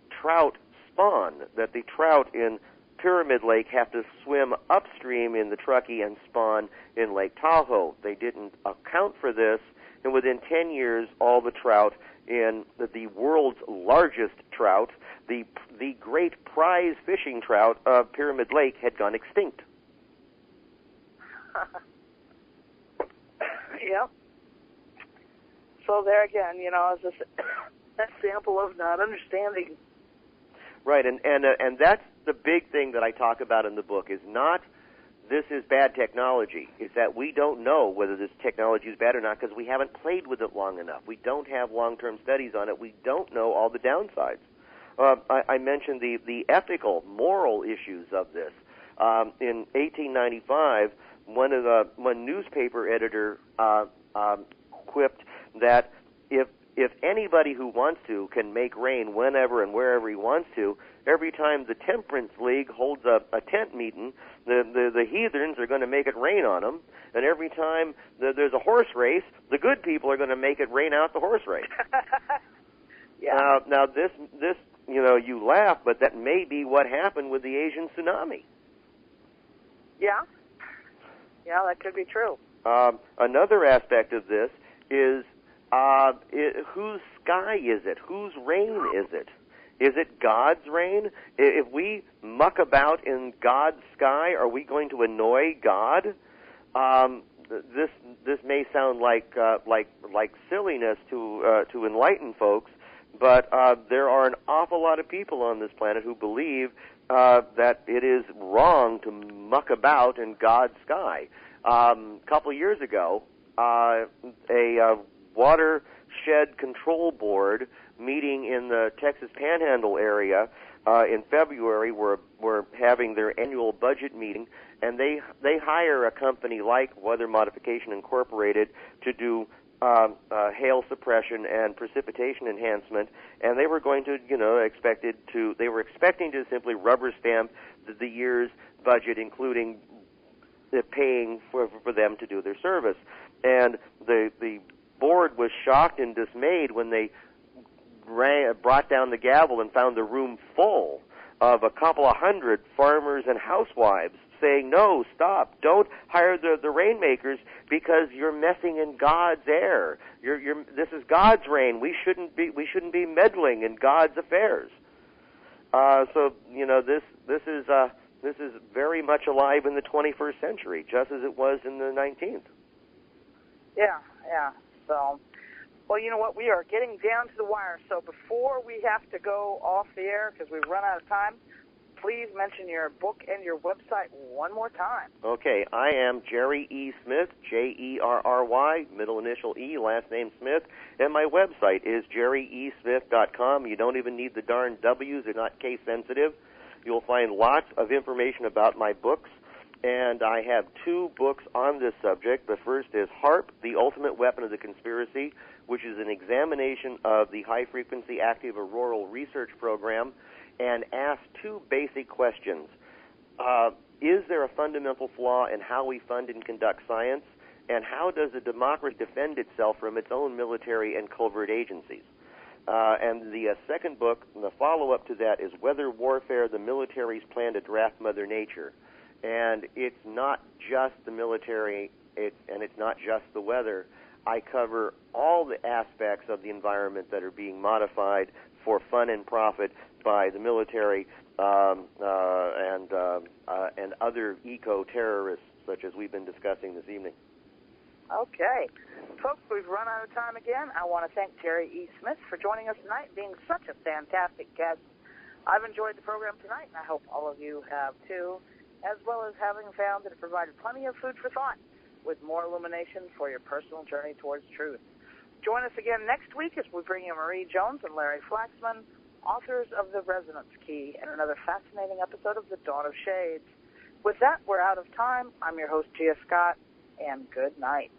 trout spawn, that the trout in Pyramid Lake have to swim upstream in the Truckee and spawn in Lake Tahoe. They didn't account for this, and within 10 years, all the trout in the world's largest trout, the great prize fishing trout of Pyramid Lake, had gone extinct. Yep. So there again, is an example of not understanding. Right, and that's the big thing that I talk about in the book, is not this is bad technology. It's that we don't know whether this technology is bad or not because we haven't played with it long enough. We don't have long-term studies on it. We don't know all the downsides. I mentioned the ethical, moral issues of this. In 1895, one newspaper editor quipped that if anybody who wants to can make rain whenever and wherever he wants to, every time the Temperance League holds a tent meeting, the heathens are going to make it rain on them, and every time there's a horse race, the good people are going to make it rain out the horse race. Yeah. Now this you laugh, but that may be what happened with the Asian tsunami. Yeah. Yeah, that could be true. Another aspect of this is whose sky is it? Whose rain is it? Is it God's rain? If we muck about in God's sky, are we going to annoy God? This may sound like silliness to enlighten folks, but there are an awful lot of people on this planet who believe that it is wrong to muck about in God's sky. A couple of years ago, a watershed control board meeting in the Texas Panhandle area in February were having their annual budget meeting, and they hire a company like Weather Modification Incorporated to do hail suppression and precipitation enhancement, and they were going to, they were expecting to simply rubber stamp the year's budget, including paying for them to do their service. And the board was shocked and dismayed when they brought down the gavel and found the room full of a couple of hundred farmers and housewives saying, no, stop, don't hire the rainmakers because you're messing in God's air. This is God's rain. We shouldn't be meddling in God's affairs. So this is very much alive in the 21st century, just as it was in the 19th. Yeah. So, well, you know what? We are getting down to the wire. So before we have to go off the air because we've run out of time, please mention your book and your website one more time. Okay, I am Jerry E. Smith, Jerry, middle initial E, last name Smith, and my website is jerryesmith.com. You don't even need the darn W's. They're not case sensitive. You'll find lots of information about my books, and I have 2 books on this subject. The first is HARP, The Ultimate Weapon of the Conspiracy, which is an examination of the High-Frequency Active Auroral Research Program, and asks 2 basic questions. Is there a fundamental flaw in how we fund and conduct science? And how does a democracy defend itself from its own military and covert agencies? And the second book, the follow-up to that, is Weather Warfare, the Military's Plan to Draft Mother Nature. And it's not just the military, and it's not just the weather. I cover all the aspects of the environment that are being modified for fun and profit by the military and other eco-terrorists such as we've been discussing this evening. Okay. Folks, we've run out of time again. I want to thank Jerry E. Smith for joining us tonight, being such a fantastic guest. I've enjoyed the program tonight, and I hope all of you have too, as well as having found that it provided plenty of food for thought with more illumination for your personal journey towards truth. Join us again next week as we bring you Marie Jones and Larry Flaxman, authors of The Resonance Key, and another fascinating episode of The Dawn of Shades. With that, we're out of time. I'm your host, Gia Scott, and good night.